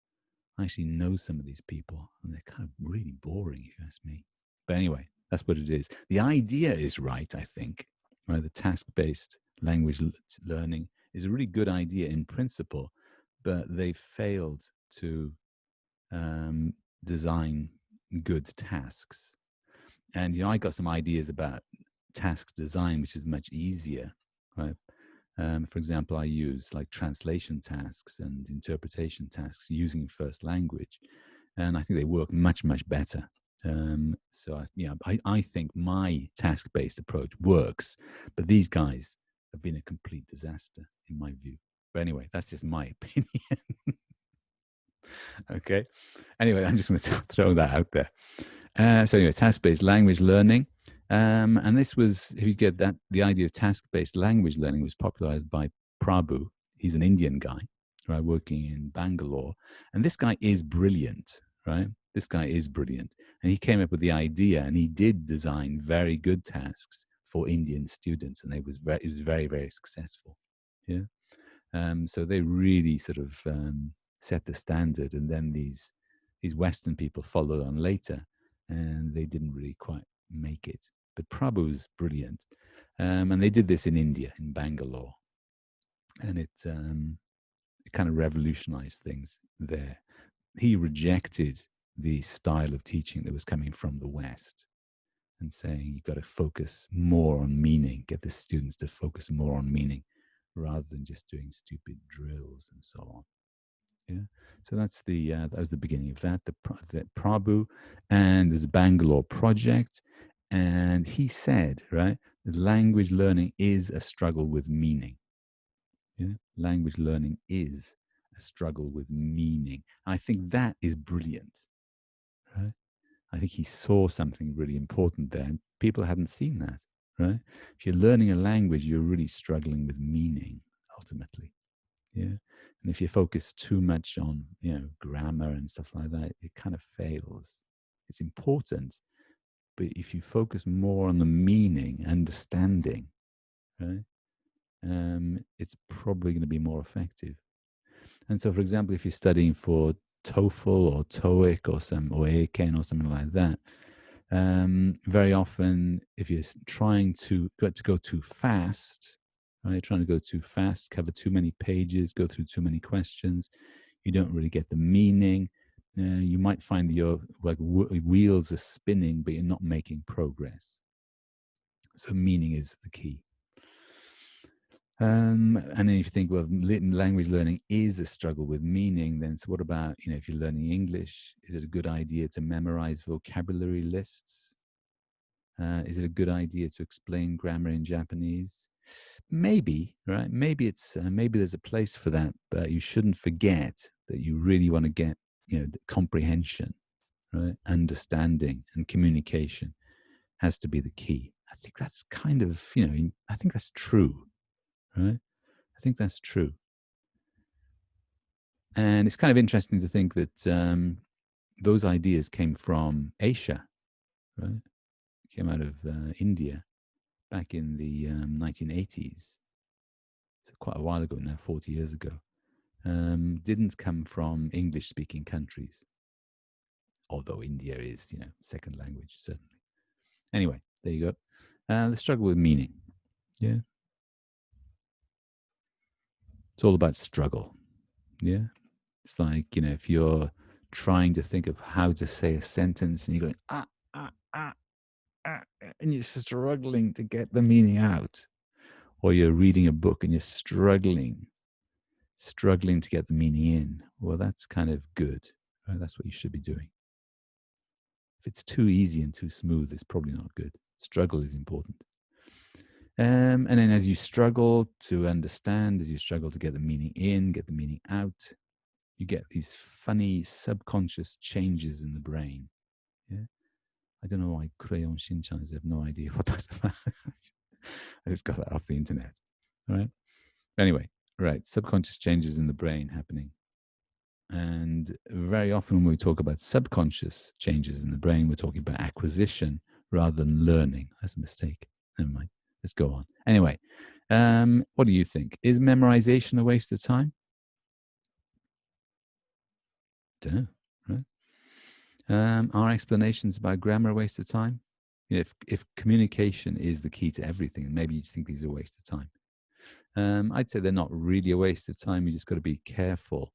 I actually know some of these people, and they're kind of really boring, if you ask me. But anyway, that's what it is. The idea is right, I think. Right? The task-based language learning is a really good idea in principle, but they failed to design good tasks. And I got some ideas about task design, which is much easier. Right? For example, I use like translation tasks and interpretation tasks using first language, and I think they work much, much better. I think my task-based approach works, but these guys have been a complete disaster in my view. But anyway, that's just my opinion. Okay. Anyway, I'm just going to throw that out there. So anyway, task-based language learning. And this was, if you get that, the idea of task-based language learning was popularized by Prabhu. He's an Indian guy, right, working in Bangalore. And this guy is brilliant, right? This guy is brilliant. And he came up with the idea, and he did design very good tasks for Indian students. And it was very, very successful. Yeah. So they really sort of set the standard. And then these Western people followed on later, and they didn't really quite make it. But Prabhu's brilliant. And they did this in India, in Bangalore. And it kind of revolutionized things there. He rejected the style of teaching that was coming from the West and saying you've got to focus more on meaning, get the students to focus more on meaning rather than just doing stupid drills and so on. Yeah. So that's that was the beginning of that, the Prabhu, and this Bangalore project. And he said, right, that language learning is a struggle with meaning. Yeah. Language learning is a struggle with meaning. I think that is brilliant, right? I think he saw something really important there. And people hadn't seen that, right? If you're learning a language, you're really struggling with meaning ultimately. Yeah. And if you focus too much on, grammar and stuff like that, it kind of fails. It's important, but if you focus more on the meaning, understanding, right, it's probably going to be more effective. And so, for example, if you're studying for TOEFL or TOEIC or AICAN or something like that, very often, if you're trying to go too fast, right, trying to go too fast, cover too many pages, go through too many questions, you don't really get the meaning. You might find that your wheels are spinning, but you're not making progress. So meaning is the key. And then if you think, well, language learning is a struggle with meaning, then so what about, if you're learning English, is it a good idea to memorize vocabulary lists? Is it a good idea to explain grammar in Japanese? Maybe, right? Maybe it's maybe there's a place for that, but you shouldn't forget that you really want to get, comprehension, right? Understanding and communication has to be the key. I think that's kind of, I think that's true, right? I think that's true. And it's kind of interesting to think that those ideas came from Asia, right? Came out of India back in the 1980s. So quite a while ago now, 40 years ago. didn't come from English-speaking countries, although India is, second language, certainly. Anyway, there you go. The struggle with meaning. Yeah. It's all about struggle. Yeah. It's like, if you're trying to think of how to say a sentence and you're going, and you're struggling to get the meaning out, or you're reading a book and you're struggling to get the meaning in, well, that's kind of good. Right? That's what you should be doing. If it's too easy and too smooth, it's probably not good. Struggle is important. And then as you struggle to understand, as you struggle to get the meaning in, get the meaning out, you get these funny subconscious changes in the brain. Yeah. I don't know why Crayon Shinchan is. I have no idea what that's about. I just got that off the internet. All right. Anyway, right. Subconscious changes in the brain happening. And very often when we talk about subconscious changes in the brain, we're talking about acquisition rather than learning. That's a mistake. Never mind. Let's go on. Anyway, what do you think? Is memorization a waste of time? Don't know. Right? Are explanations about grammar a waste of time? If communication is the key to everything, maybe you think these are a waste of time. I'd say they're not really a waste of time. You just got to be careful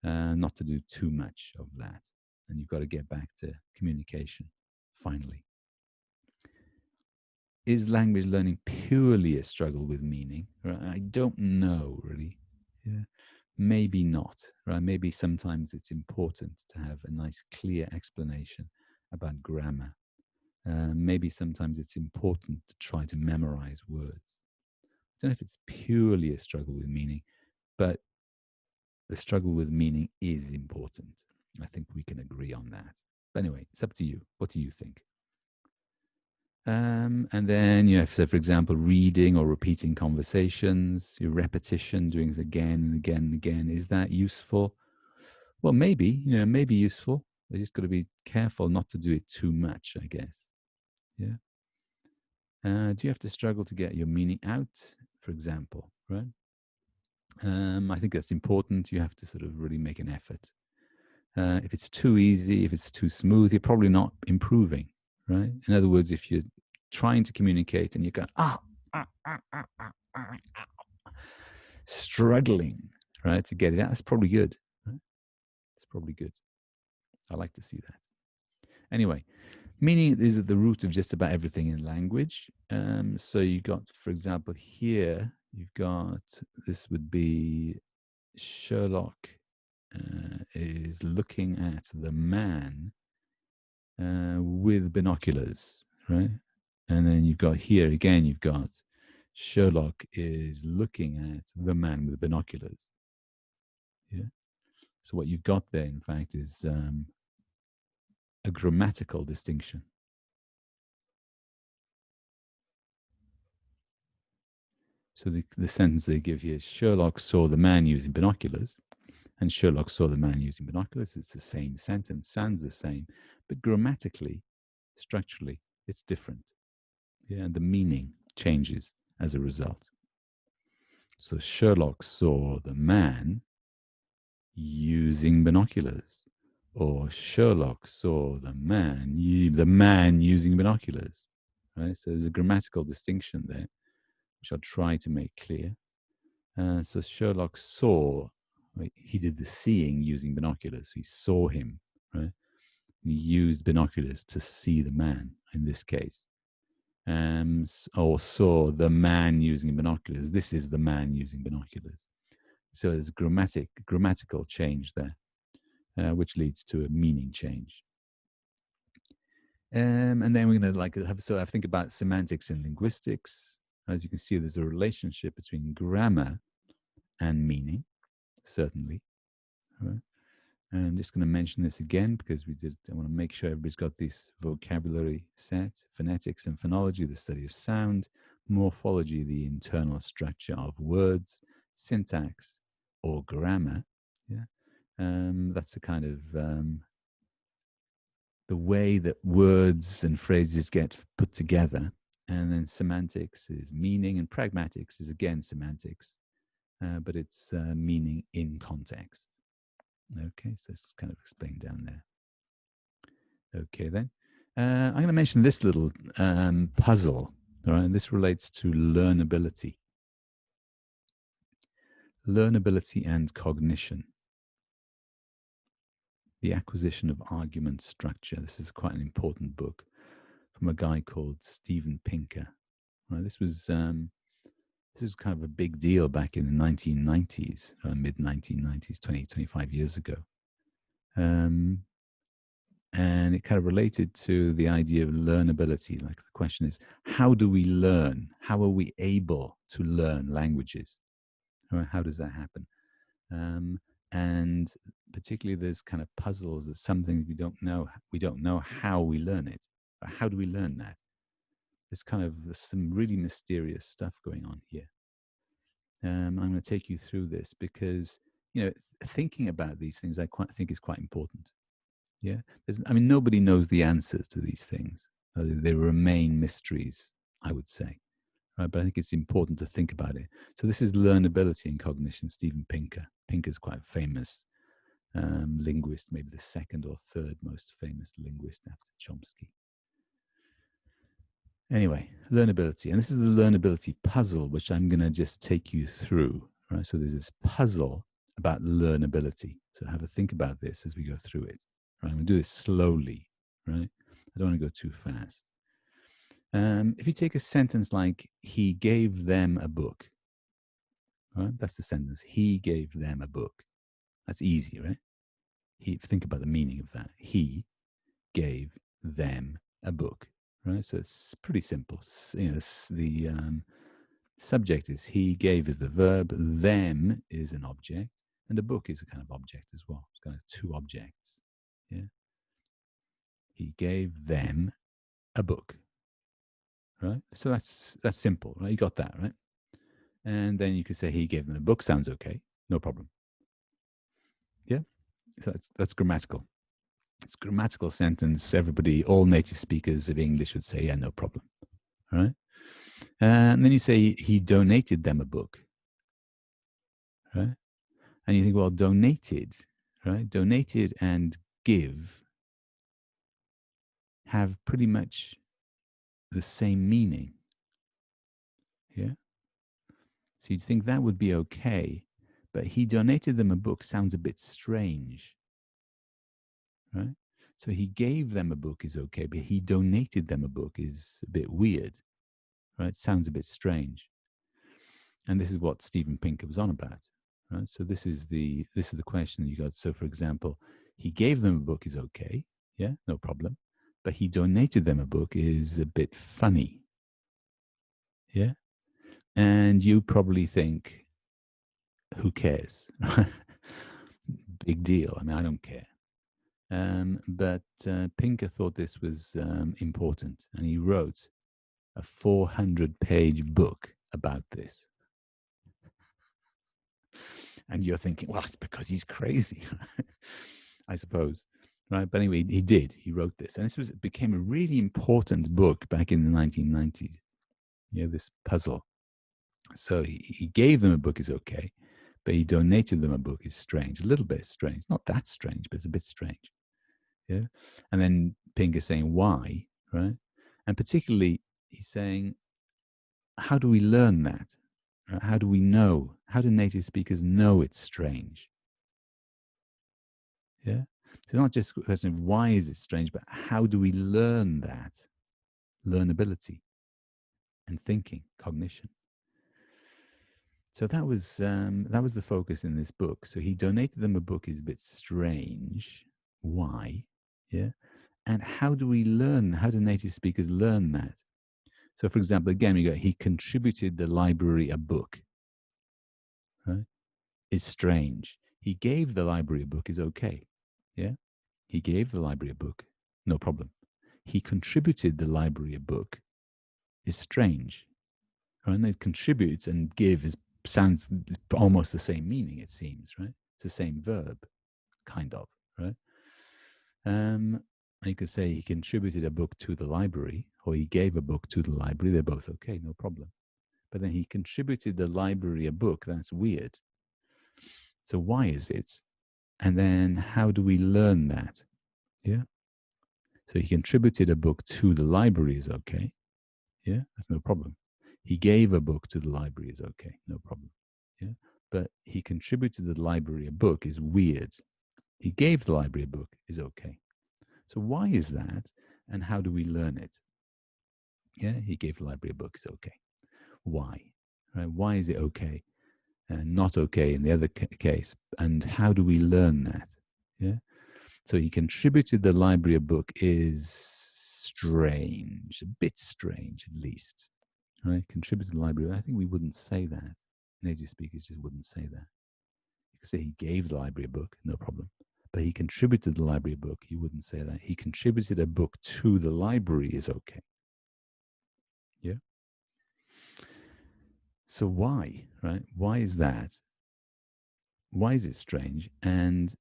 not to do too much of that. And you've got to get back to communication, finally. Is language learning purely a struggle with meaning? Right? I don't know, really. Yeah. Maybe not. Right? Maybe sometimes it's important to have a nice, clear explanation about grammar. Maybe sometimes it's important to try to memorize words. I don't know if it's purely a struggle with meaning, but the struggle with meaning is important. I think we can agree on that. But anyway, it's up to you. What do you think? And then, so for example, reading or repeating conversations, your repetition, doing it again and again and again, is that useful? Well, maybe, maybe useful. You just got to be careful not to do it too much, I guess. Yeah. Do you have to struggle to get your meaning out, for example, right? I think that's important. You have to sort of really make an effort. If it's too easy, if it's too smooth, you're probably not improving, right? In other words, if you're trying to communicate and you're going, struggling, right, to get it out, that's probably good. Right? It's probably good. I like to see that. Anyway, meaning is at the root of just about everything in language. So you got, for example, here, you've got, this would be Sherlock is looking at the man with binoculars, right? And then you've got here again, you've got Sherlock is looking at the man with binoculars. Yeah. So what you've got there, in fact, is a grammatical distinction. So the sentence they give here is Sherlock saw the man using binoculars, and Sherlock saw the man using binoculars. It's the same sentence, sounds the same, but grammatically, structurally, it's different. Yeah, and the meaning changes as a result. So Sherlock saw the man using binoculars, or Sherlock saw the man using binoculars. Right. So there's a grammatical distinction there, which I'll try to make clear. So Sherlock saw, right, he did the seeing using binoculars. He saw him, right? He used binoculars to see the man in this case. Or saw the man using binoculars. This is the man using binoculars. So there's grammatical change there, which leads to a meaning change. And then we're going to I think about semantics and linguistics. As you can see, there's a relationship between grammar and meaning, certainly. Right? And I'm just going to mention this again because I want to make sure everybody's got this vocabulary set: phonetics and phonology, the study of sound; morphology, the internal structure of words; syntax or grammar. Yeah, that's the kind of the way that words and phrases get put together. And then semantics is meaning, and pragmatics is again semantics. but it's meaning in context. Okay, so it's kind of explained down there. Okay, then. I'm going to mention this little puzzle. All right, and this relates to learnability. Learnability and cognition. The Acquisition of Argument Structure. This is quite an important book from a guy called Steven Pinker. Right, this was kind of a big deal back in the 1990s, mid 1990s, 25 years ago. And it kind of related to the idea of learnability. Like the question is, how do we learn? How are we able to learn languages? How does that happen? And particularly there's kind of puzzles, that some things we don't know. We don't know how we learn it. But how do we learn that? There's kind of some really mysterious stuff going on here. I'm going to take you through this because, thinking about these things I think is quite important. Yeah. Nobody knows the answers to these things. They remain mysteries, I would say. Right? But I think it's important to think about it. So this is learnability and cognition, Steven Pinker. Pinker's quite a famous linguist, maybe the second or third most famous linguist after Chomsky. Anyway, learnability. And this is the learnability puzzle, which I'm going to just take you through. Right? So there's this puzzle about learnability. So have a think about this as we go through it. Right? I'm going to do this slowly, right? I don't want to go too fast. If you take a sentence like, he gave them a book, right? That's the sentence. He gave them a book. That's easy, right? Think about the meaning of that. He gave them a book, right? So it's pretty simple. The subject is he, gave is the verb, them is an object, and a book is a kind of object as well. It's kind of two objects. Yeah. He gave them a book. Right? So that's simple, right? You got that, right? And then you could say he gave them a book. Sounds okay. No problem. Yeah? So that's grammatical. It's a grammatical sentence. Everybody, all native speakers of English would say, yeah, no problem. Right? And then you say he donated them a book. Right? And you think, well, donated, right? Donated and give have pretty much the same meaning. Yeah? So you'd think that would be okay, but he donated them a book sounds a bit strange, right? So he gave them a book is okay, but he donated them a book is a bit weird, right? Sounds a bit strange. And this is what Steven Pinker was on about, right? So this is the question you got. So for example, he gave them a book is okay, yeah, no problem, but he donated them a book is a bit funny, yeah. And you probably think, who cares? Big deal. I don't care. But Pinker thought this was important, and he wrote a 400-page book about this. And you're thinking, well, it's because he's crazy, I suppose, right? But anyway, he did. He wrote this, and it became a really important book back in the 1990s. Yeah, this puzzle. So he gave them a book is okay, but he donated them a book is strange. A little bit strange, not that strange, but it's a bit strange. Yeah. And then Pink is saying why, right? And particularly he's saying, how do we learn that? How do we know? How do native speakers know it's strange? Yeah. So it's not just a question of why is it strange, but how do we learn that? Learnability and thinking, cognition. So that was the focus in this book. So he donated them a book is a bit strange. Why? Yeah. And how do we learn? How do native speakers learn that? So, for example, again, we go, he contributed the library a book, right? Is strange. He gave the library a book is okay. Yeah. He gave the library a book, no problem. He contributed the library a book is strange. Right? And it contributes and give sounds almost the same meaning, it seems, right? It's the same verb, kind of, right? And you could say he contributed a book to the library, or he gave a book to the library. They're both okay, no problem. but then he contributed the library a book. That's weird. So why is it? And then how do we learn that? Yeah. So he contributed a book to the library is okay. Yeah, that's no problem. He gave a book to the library is okay. No problem. Yeah. But he contributed to the library a book is weird. He gave the library a book is okay. So why is that? And how do we learn it? Yeah, he gave the library a book is okay. Why? Right? Why is it okay and not okay in the other case? And how do we learn that? Yeah. So he contributed the library a book is strange, a bit strange at least. Right? Contributed to the library. I think we wouldn't say that. Native speakers just wouldn't say that. You could say he gave the library a book, no problem. But he contributed the library a book, you wouldn't say that. He contributed a book to the library is okay. Yeah. So why, right? Why is that? Why is it strange? And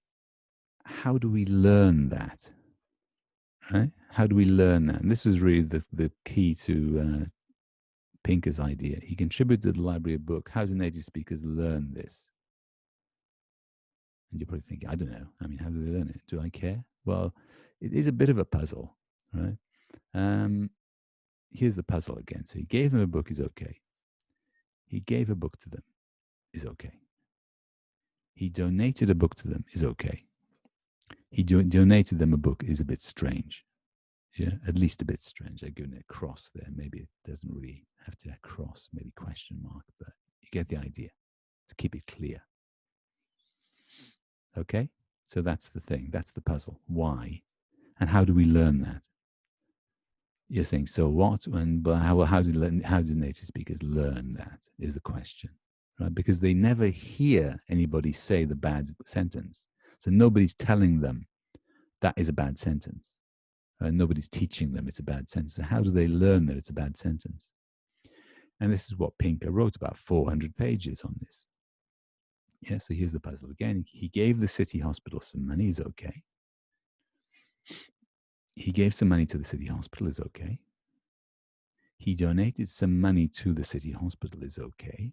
how do we learn that? Right? How do we learn that? And this was really the key to Pinker's idea. He contributed to the library a book. How do native speakers learn this? And you're probably thinking, I don't know. I mean, how do they learn it? Do I care? Well, it is a bit of a puzzle, right? Here's the puzzle again. So he gave them a book is okay. He gave a book to them is okay. He donated a book to them is okay. He donated them a book is a bit strange. Yeah, at least a bit strange. I've given it a cross there. Maybe it doesn't really have to have a cross, maybe question mark, but you get the idea. To keep it clear. Okay? So that's the thing. That's the puzzle. Why? And how do we learn that? You're saying, so what? And how do native speakers learn that is the question, right? Because they never hear anybody say the bad sentence. So nobody's telling them that is a bad sentence. Nobody's teaching them it's a bad sentence. So how do they learn that it's a bad sentence? And this is what Pinker wrote, about 400 pages on this. Yeah, so here's the puzzle again. He gave the city hospital some money, is okay. He gave some money to the city hospital, is okay. He donated some money to the city hospital, is okay.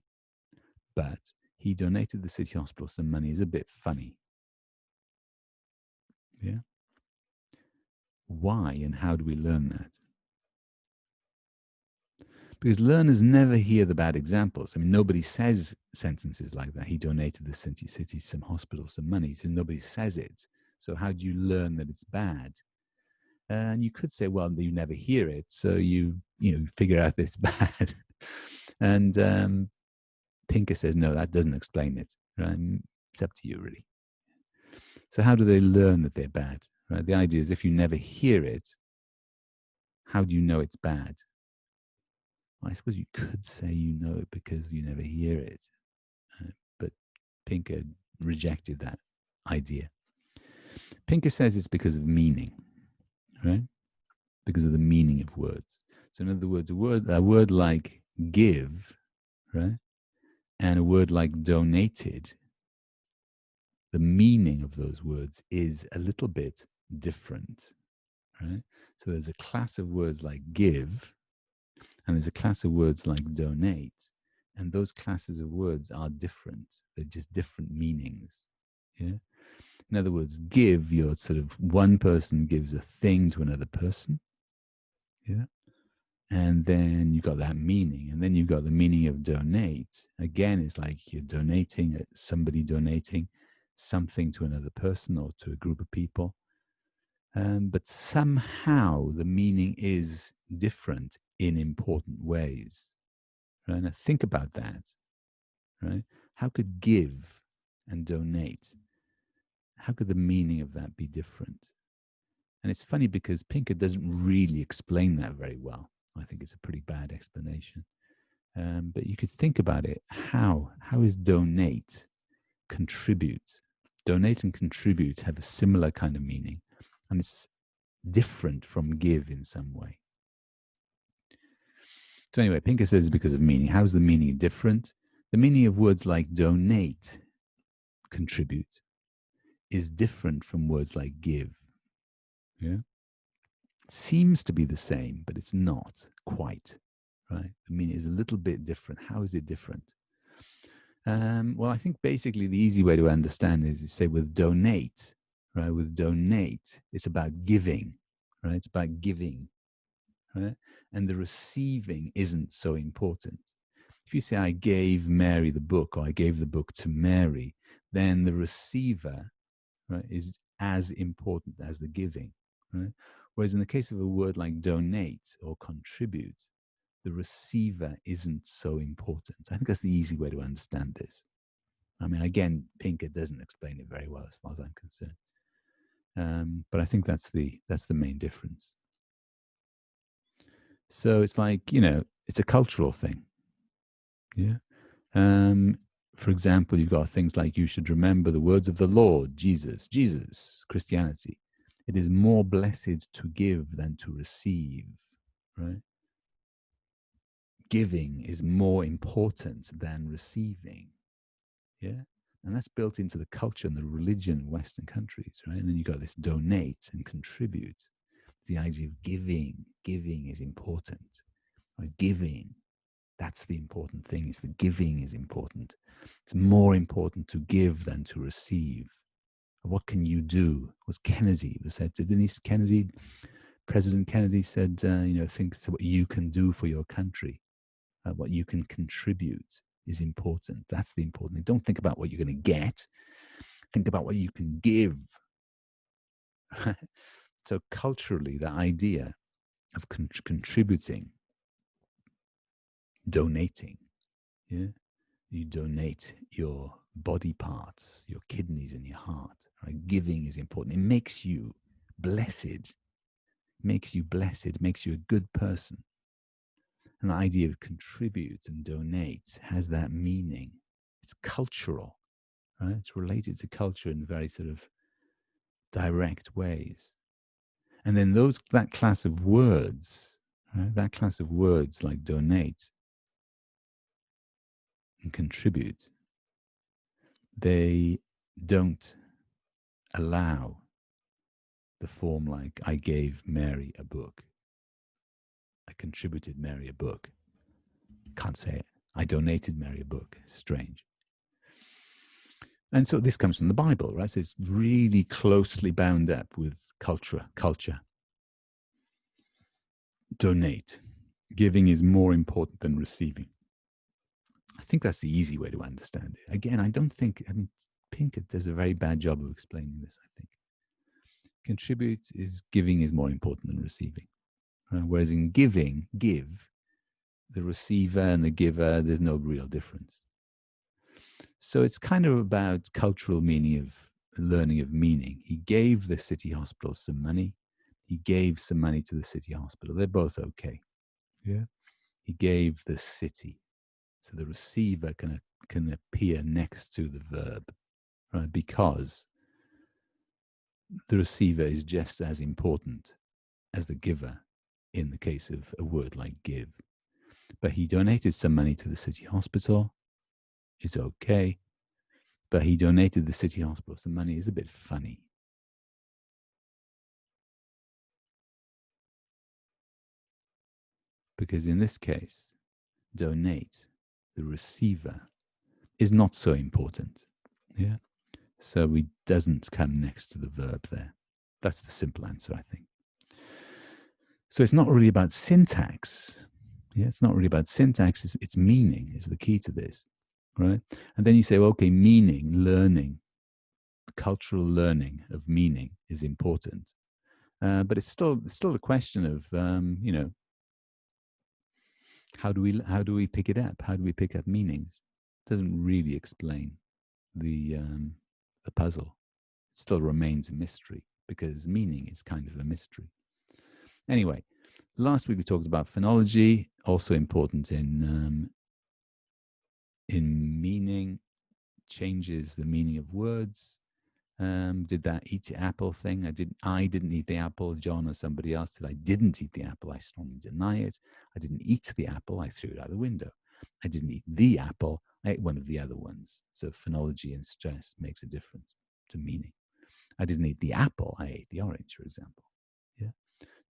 But he donated the city hospital some money is a bit funny. Yeah. Why and how do we learn that? Because learners never hear the bad examples. I mean, nobody says sentences like that. He donated the city some hospital some money. So nobody says it. So how do you learn that it's bad? And you could say, well, you never hear it, so you figure out that it's bad. And Pinker says, no, that doesn't explain it. Right? It's up to you, really. So how do they learn that they're bad? Right? The idea is if you never hear it, how do you know it's bad? I suppose you could say you know it because you never hear it. But Pinker rejected that idea. Pinker says it's because of meaning, right? Because of the meaning of words. So in other words, a word like give, right? And a word like donated, the meaning of those words is a little bit different, right? So there's a class of words like give, and there's a class of words like donate, and those classes of words are different. They're just different meanings. Yeah. In other words, give, you're sort of one person gives a thing to another person. Yeah. And then you got that meaning. And then you've got the meaning of donate. Again, it's like you're donating, somebody donating something to another person or to a group of people. But somehow the meaning is different in important ways. Right? Now think about that. Right? How could give and donate, how could the meaning of that be different? And it's funny because Pinker doesn't really explain that very well. I think it's a pretty bad explanation. But you could think about it. How is donate, contribute? Donate and contribute have a similar kind of meaning. And it's different from give in some way. So anyway, Pinker says it's because of meaning. How is the meaning different? The meaning of words like donate, contribute, is different from words like give. Yeah, it seems to be the same, but it's not quite. right? The meaning is a little bit different. How is it different? Well, I think basically the easy way to understand is you say with donate, right? With donate, it's about giving, right? It's about giving, right? And the receiving isn't so important. If you say, I gave Mary the book, or I gave the book to Mary, then the receiver, right, is as important as the giving, right? Whereas in the case of a word like donate or contribute, the receiver isn't so important. I think that's the easy way to understand this. I mean, again, Pinker doesn't explain it very well as far as I'm concerned. But I think that's the main difference. So it's like, it's a cultural thing. Yeah. For example, you've got things like you should remember the words of the Lord, Jesus, Christianity. It is more blessed to give than to receive, right? Giving is more important than receiving. Yeah. And that's built into the culture and the religion in Western countries, right? And then you got this donate and contribute. The idea of giving is important. Right? Giving, that's the important thing, is the giving is important. It's more important to give than to receive. What can you do? Was Kennedy was said to Denise Kennedy, President Kennedy said, think what you can do for your country, what you can contribute is important. That's the important thing. Don't think about what you're going to get. Think about what you can give. So culturally, the idea of contributing, donating, yeah, you donate your body parts, your kidneys and your heart. Right? Giving is important. It makes you blessed. Makes you blessed. Makes you a good person. And the idea of contribute and donate has that meaning. It's cultural. Right? It's related to culture in very sort of direct ways. And then that class of words, right? That class of words like donate and contribute, they don't allow the form like I gave Mary a book. I contributed Mary a book. Can't say it. I donated Mary a book. Strange. And so this comes from the Bible, right? So it's really closely bound up with culture. Donate. Giving is more important than receiving. I think that's the easy way to understand it. Again, I mean, Pinkett does a very bad job of explaining this, I think. Giving is more important than receiving. Whereas in give, the receiver and the giver, there's no real difference. So it's kind of about cultural learning of meaning. He gave the city hospital some money. He gave some money to the city hospital. They're both okay. Yeah. He gave the city. So the receiver can appear next to the verb, right? Because the receiver is just as important as the giver in the case of a word like give. But he donated some money to the city hospital. It's okay. But he donated the city hospital some money is a bit funny. Because in this case, donate, the receiver, is not so important. Yeah. So he doesn't come next to the verb there. That's the simple answer, I think. So it's not really about syntax. Yeah, it's not really about syntax. It's meaning is the key to this, right? And then you say, well, okay, meaning, learning, cultural learning of meaning is important. But it's still a question of, how do we pick it up? How do we pick up meanings? It doesn't really explain the puzzle. It still remains a mystery because meaning is kind of a mystery. Anyway, last week we talked about phonology, also important in meaning, changes the meaning of words. Did that eat the apple thing? I didn't eat the apple. John or somebody else said I didn't eat the apple. I strongly deny it. I didn't eat the apple. I threw it out the window. I didn't eat the apple. I ate one of the other ones. So phonology and stress makes a difference to meaning. I didn't eat the apple. I ate the orange, for example. Yeah.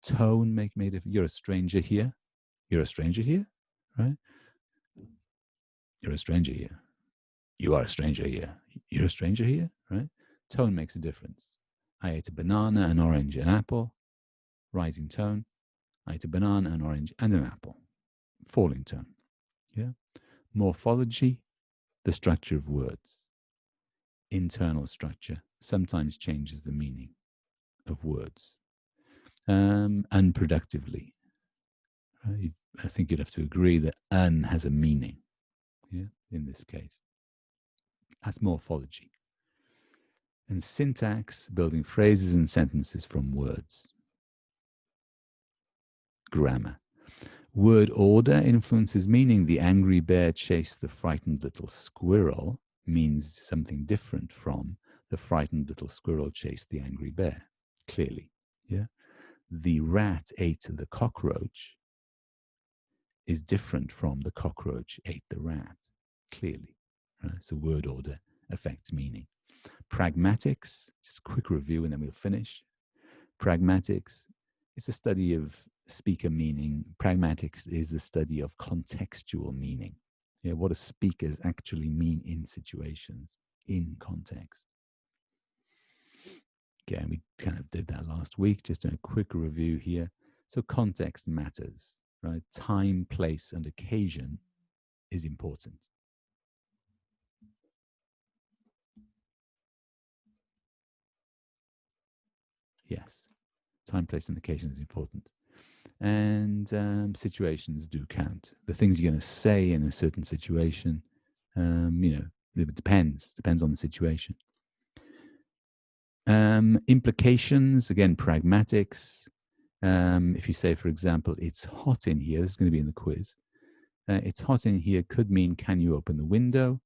Tone made a difference. You're a stranger here. You're a stranger here. right? You're a stranger here. You are a stranger here. You're a stranger here, right? Tone makes a difference. I ate a banana, an orange, an apple. Rising tone. I ate a banana, an orange, and an apple. Falling tone. Yeah. Morphology, the structure of words. Internal structure sometimes changes the meaning of words. Unproductively. Right? I think you'd have to agree that un has a meaning. Yeah, in this case. That's morphology. And syntax, building phrases and sentences from words. Grammar. Word order influences meaning. The angry bear chased the frightened little squirrel means something different from the frightened little squirrel chased the angry bear. Clearly. Yeah. The rat ate the cockroach is different from the cockroach ate the rat. Clearly. Right? So word order affects meaning. Pragmatics, just a quick review and then we'll finish. Pragmatics, it's a study of speaker meaning. Pragmatics is the study of contextual meaning. Yeah, what do speakers actually mean in situations, in context? Okay, and we kind of did that last week, just doing a quick review here. So context matters, right? Time, place, and occasion is important. Yes, time, place, and occasion is important. And situations do count. The things you're going to say in a certain situation, it depends on the situation. Implications, again, pragmatics. If you say, for example, it's hot in here, this is going to be in the quiz. It's hot in here could mean, can you open the window?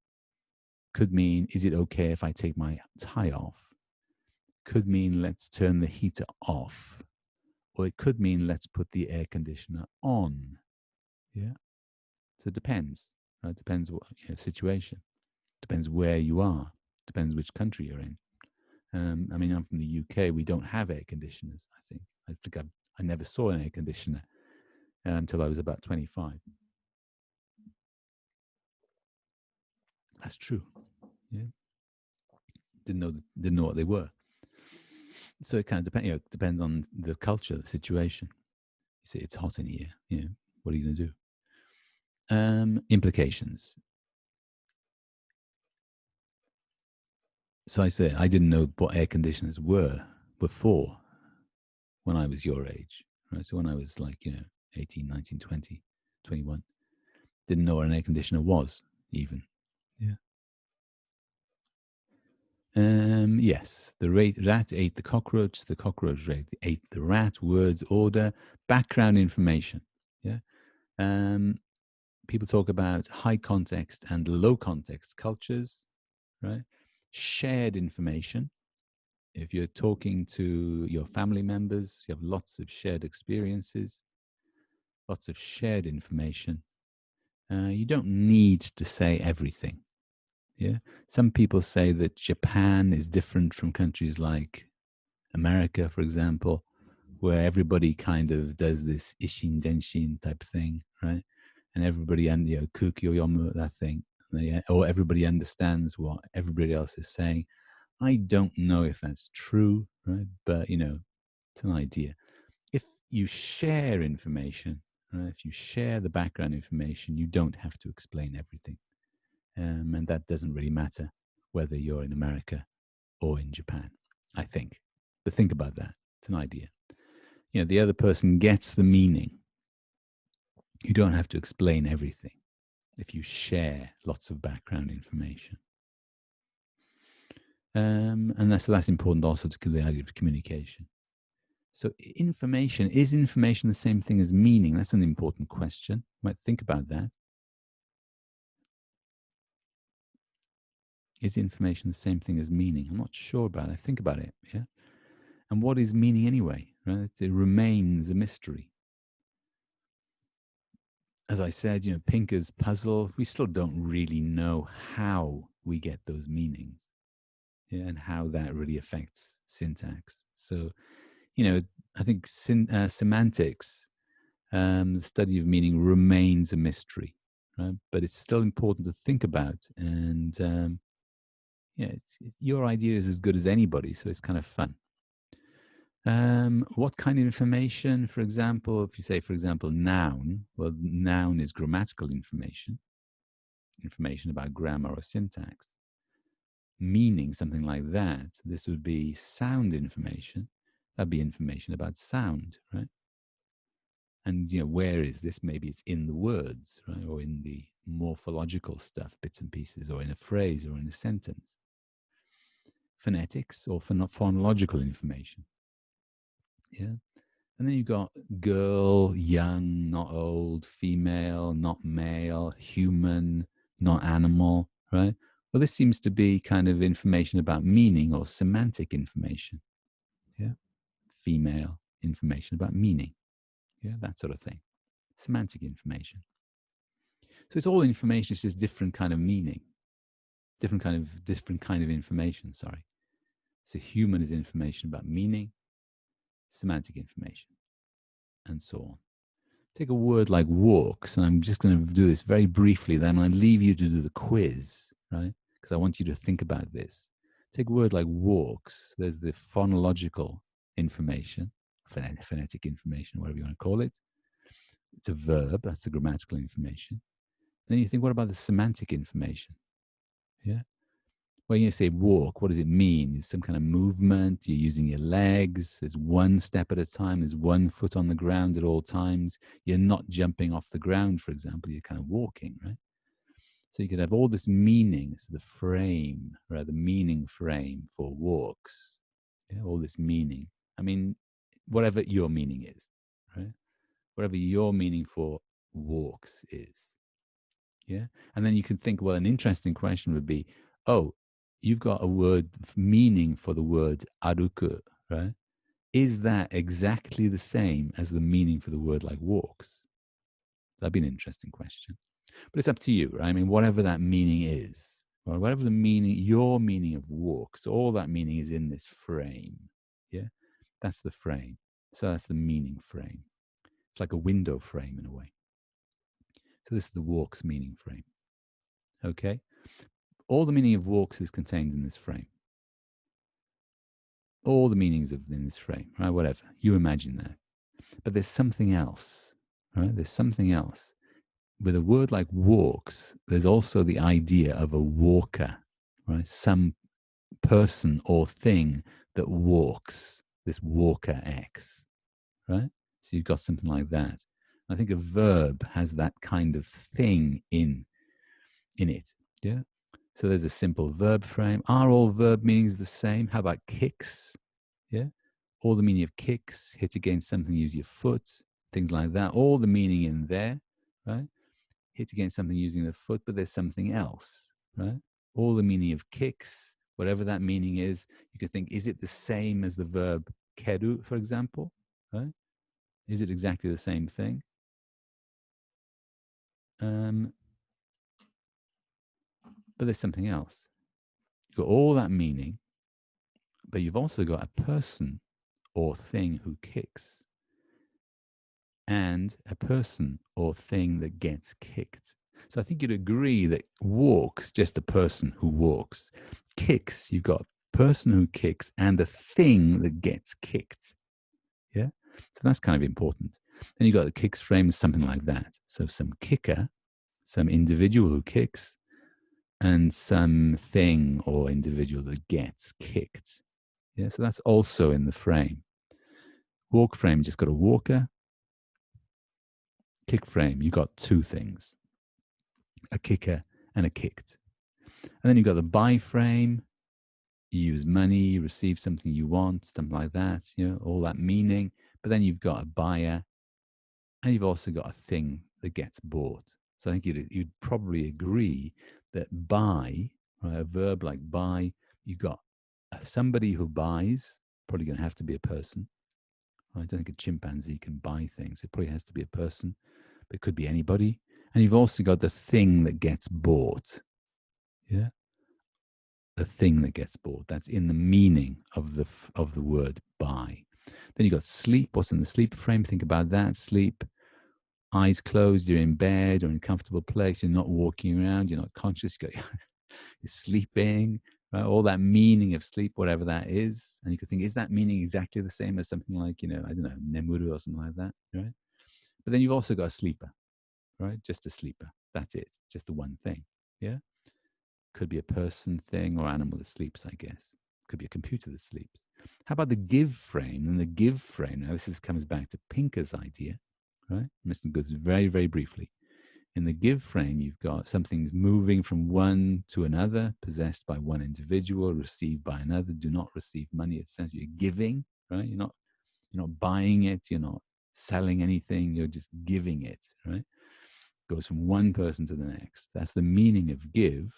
Could mean, is it okay if I take my tie off? Could mean, let's turn the heater off. Or it could mean, let's put the air conditioner on. Yeah. So it depends. Right? Depends what situation. Depends where you are. Depends which country you're in. I mean, I'm from the UK. We don't have air conditioners. I think I never saw an air conditioner until I was about 25. That's true. Yeah. Didn't know what they were. So it kind of depends on the culture, the situation. You say it's hot in here. What are you going to do? Implications. So I say I didn't know what air conditioners were before when I was your age. Right? So when I was 18, 19, 20, 21, didn't know what an air conditioner was even. Yeah. Yes, the rat ate the cockroach ate the rat. Words, order, background information. Yeah. People talk about high context and low context cultures, right? Shared information. If you're talking to your family members, you have lots of shared experiences, lots of shared information. You don't need to say everything. Yeah. Some people say that Japan is different from countries like America, for example, where everybody kind of does this ishin denshin type thing, right? And everybody, and kukyo that thing, or everybody understands what everybody else is saying. I don't know if that's true, right? But it's an idea. If you share information, right? If you share the background information, you don't have to explain everything. And that doesn't really matter whether you're in America or in Japan, I think. But think about that. It's an idea. The other person gets the meaning. You don't have to explain everything if you share lots of background information. And that's important also to the idea of communication. So is information the same thing as meaning? That's an important question. You might think about that. Is information the same thing as meaning? I'm not sure about it. Think about it. Yeah. And what is meaning anyway? Right? It remains a mystery. As I said, Pinker's puzzle, we still don't really know how we get those meanings, and how that really affects syntax. So, I think semantics The study of meaning remains a mystery, right? But it's still important to think about. And your idea is as good as anybody, so it's kind of fun. What kind of information, for example, if you say, for example, noun, well, noun is grammatical information about grammar or syntax. Meaning, something like that, this would be sound information. That'd be information about sound, right? And, where is this? Maybe it's in the words, right? Or in the morphological stuff, bits and pieces, or in a phrase or in a sentence. Phonetics or phonological information. Yeah. And then you've got girl, young, not old, female, not male, human, not animal, right? Well, this seems to be kind of information about meaning or semantic information. Yeah. Female, information about meaning. Yeah, that sort of thing. Semantic information. So it's all information, it's just different kind of meaning. Different kind of information, sorry. So human is information about meaning, semantic information, and so on. Take a word like walks, and I'm just going to do this very briefly, then I'm going to leave you to do the quiz, right? Because I want you to think about this. Take a word like walks. There's the phonological information, phonetic information, whatever you want to call it. It's a verb, that's the grammatical information. Then you think, what about the semantic information? Yeah. When you say walk, what does it mean? It's some kind of movement. You're using your legs. There's one step at a time. There's one foot on the ground at all times. You're not jumping off the ground, for example. You're kind of walking, right? So you could have all this meaning. This is the frame, right? The meaning frame for walks. Yeah, all this meaning. I mean, whatever your meaning is, right? Whatever your meaning for walks is. Yeah. And then you can think, well, an interesting question would be, oh, you've got a word meaning for the word aruku, right? Is that exactly the same as the meaning for the word like walks? That'd be an interesting question. But it's up to you, right? I mean, whatever that meaning is, or whatever the meaning, your meaning of walks, all that meaning is in this frame. Yeah. That's the frame. So that's the meaning frame. It's like a window frame in a way. So this is the walks meaning frame. Okay. All the meaning of walks is contained in this frame. All the meanings in this frame, right? Whatever. You imagine that. But there's something else, right? There's something else. With a word like walks, there's also the idea of a walker, right? Some person or thing that walks, this walker X, right? So you've got something like that. I think a verb has that kind of thing in it. Yeah. So there's a simple verb frame. Are all verb meanings the same? How about kicks? Yeah. All the meaning of kicks, hit against something, use your foot, things like that. All the meaning in there, right? Hit against something using the foot, but there's something else, right? All the meaning of kicks, whatever that meaning is, you could think, is it the same as the verb keru, for example? Right? Is it exactly the same thing? But there's something else. You've got all that meaning, but you've also got a person or thing who kicks and a person or thing that gets kicked. So I think you'd agree that walks, just a person who walks. Kicks, you've got person who kicks and a thing that gets kicked. Yeah? So that's kind of important. Then you've got the kicks frame, something like that. So some kicker, some individual who kicks, and some thing or individual that gets kicked. Yeah, so that's also in the frame. Walk frame, just got a walker. Kick frame, you got two things, a kicker and a kicked. And then you've got the buy frame. You use money, you receive something you want, something like that, all that meaning. But then you've got a buyer and you've also got a thing that gets bought. So I think you'd probably agree that buy, right, a verb like buy, you've got somebody who buys, probably going to have to be a person. I don't think a chimpanzee can buy things. It probably has to be a person, but it could be anybody. And you've also got the thing that gets bought. Yeah. The thing that gets bought. That's in the meaning of the word buy. Then you've got sleep. What's in the sleep frame? Think about that. Sleep. eyes closed, you're in bed or in a comfortable place, you're not walking around, you're not conscious, you're sleeping, right? All that meaning of sleep, whatever that is. And you could think, is that meaning exactly the same as something like, I don't know, nemuru or something like that, right? But then you've also got a sleeper, right? Just a sleeper. That's it. Just the one thing. Yeah. Could be a person, thing, or animal that sleeps, I guess. Could be a computer that sleeps. How about the give frame? And the give frame, now this comes back to Pinker's idea, right? Mr. Goods very, very briefly. In the give frame, you've got something's moving from one to another, possessed by one individual, received by another. Do not receive money. It's essentially you're giving, right? You're not buying it. You're not selling anything. You're just giving it, right? Goes from one person to the next. That's the meaning of give.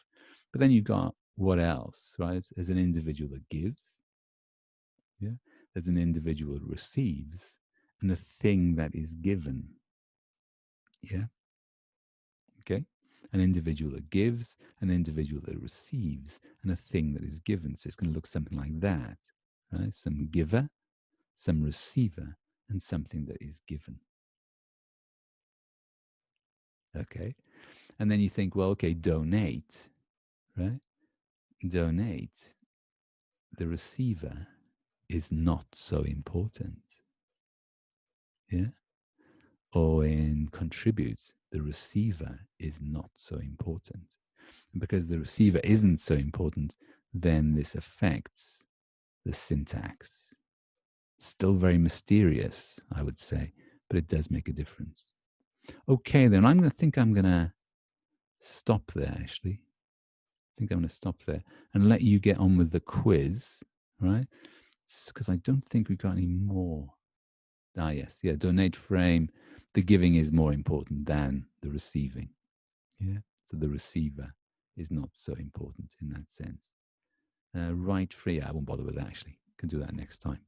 But then you've got what else, right? There's an individual that gives. Yeah. There's an individual that receives, and a thing that is given. Yeah. Okay. An individual that gives, an individual that receives, and a thing that is given. So it's going to look something like that, right? Some giver, some receiver, and something that is given. Okay. And then you think, well, okay, donate, right? Donate. The receiver is not so important. Yeah. Or in contribute, the receiver is not so important. And because the receiver isn't so important, then this affects the syntax. It's still very mysterious, I would say, but it does make a difference. Okay, then I'm going to stop there, actually. I think I'm going to stop there and let you get on with the quiz, right? Because I don't think we've got any more. Ah, yes. Yeah, donate frame. The giving is more important than the receiving. Yeah. So the receiver is not so important in that sense. Right free. I won't bother with that, actually. Can do that next time.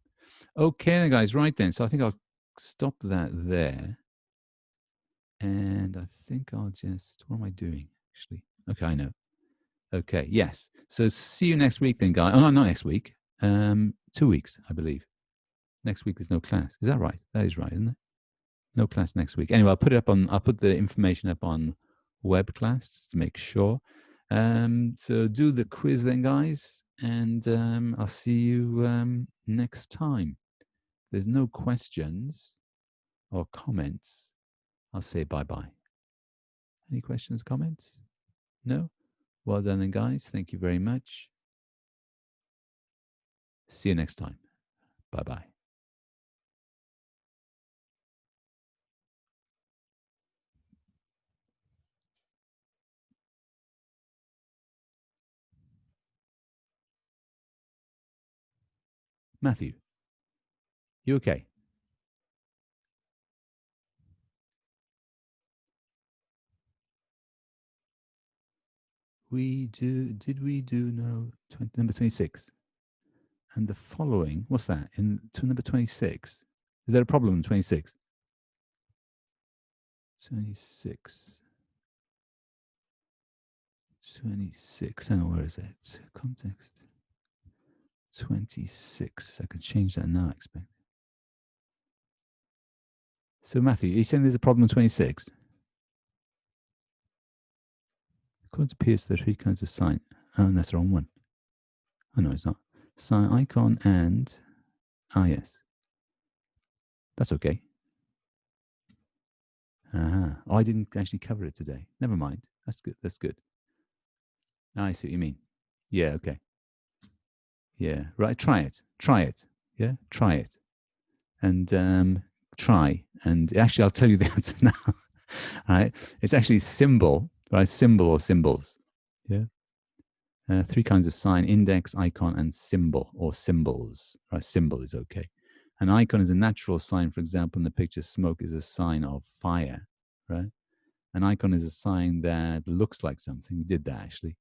Okay, then, guys. Right then. So I think I'll stop that there. And I think I'll just, what am I doing, actually? Okay, I know. Okay, yes. So see you next week then, guys. Oh, no, not next week. 2 weeks, I believe. Next week there's no class. Is that right? That is right, isn't it? No class next week. Anyway, I'll put the information up on web class to make sure. So do the quiz then, guys, and I'll see you next time. If there's no questions or comments, I'll say bye-bye. Any questions, comments? No? Well done then, guys. Thank you very much. See you next time. Bye-bye. Matthew, you okay? Did we do number 26? And the following, what's that? To number 26? Is there a problem in 26? 26. 26. Hang on, where is it? Context. 26. I can change that now, I expect. So, Matthew, are you saying there's a problem in 26? According to Pierce, there are 3 kinds of sign. Oh, that's the wrong one. Oh, no, it's not. Sign, icon, and... yes. That's okay. Oh, I didn't actually cover it today. Never mind. That's good. That's good. I see what you mean. Yeah, okay. Yeah, right. Try it. Try it. Yeah, try it. And try. And actually, I'll tell you the answer now. All right. It's actually symbol, right? Symbol or symbols. Yeah. 3 kinds of sign: index, icon, and symbol or symbols. Right. Symbol is okay. An icon is a natural sign. For example, in the picture, smoke is a sign of fire. Right. An icon is a sign that looks like something. We did that actually.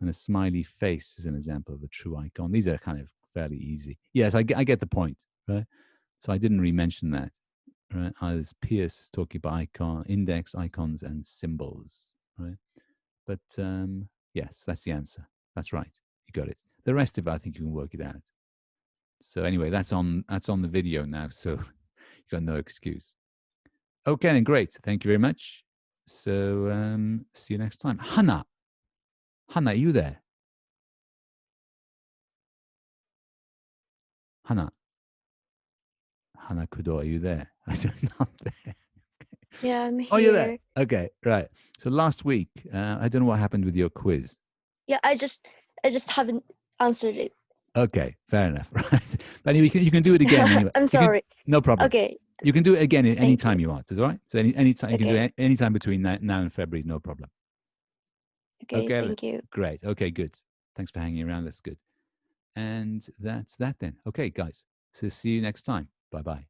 And a smiley face is an example of a true icon. These are kind of fairly easy. Yes, I get the point, right? So I didn't really mention that, right? As Pierce talking about icon, index, icons, and symbols, right? But yes, that's the answer. That's right. You got it. The rest of it, I think you can work it out. So anyway, that's on the video now. So you got no excuse. Okay, then great. Thank you very much. So see you next time. Hannah, are you there? Hannah Kudo, are you there? I'm not there. Yeah, I'm Oh, you're there. here. Okay, right. So last week, I don't know what happened with your quiz. Yeah, I just haven't answered it. Okay, fair enough. Right. But anyway, you can do it again anyway. I'm sorry. No problem. Okay, You can do it again any thank time you. you want. Is all right? So any time you can do Okay, it any time between now and February, no problem. okay, Okay, then. thank you. Great. Okay, good. Thanks for hanging around. That's good. And that's that then. Okay, guys. So see you next time. Bye bye.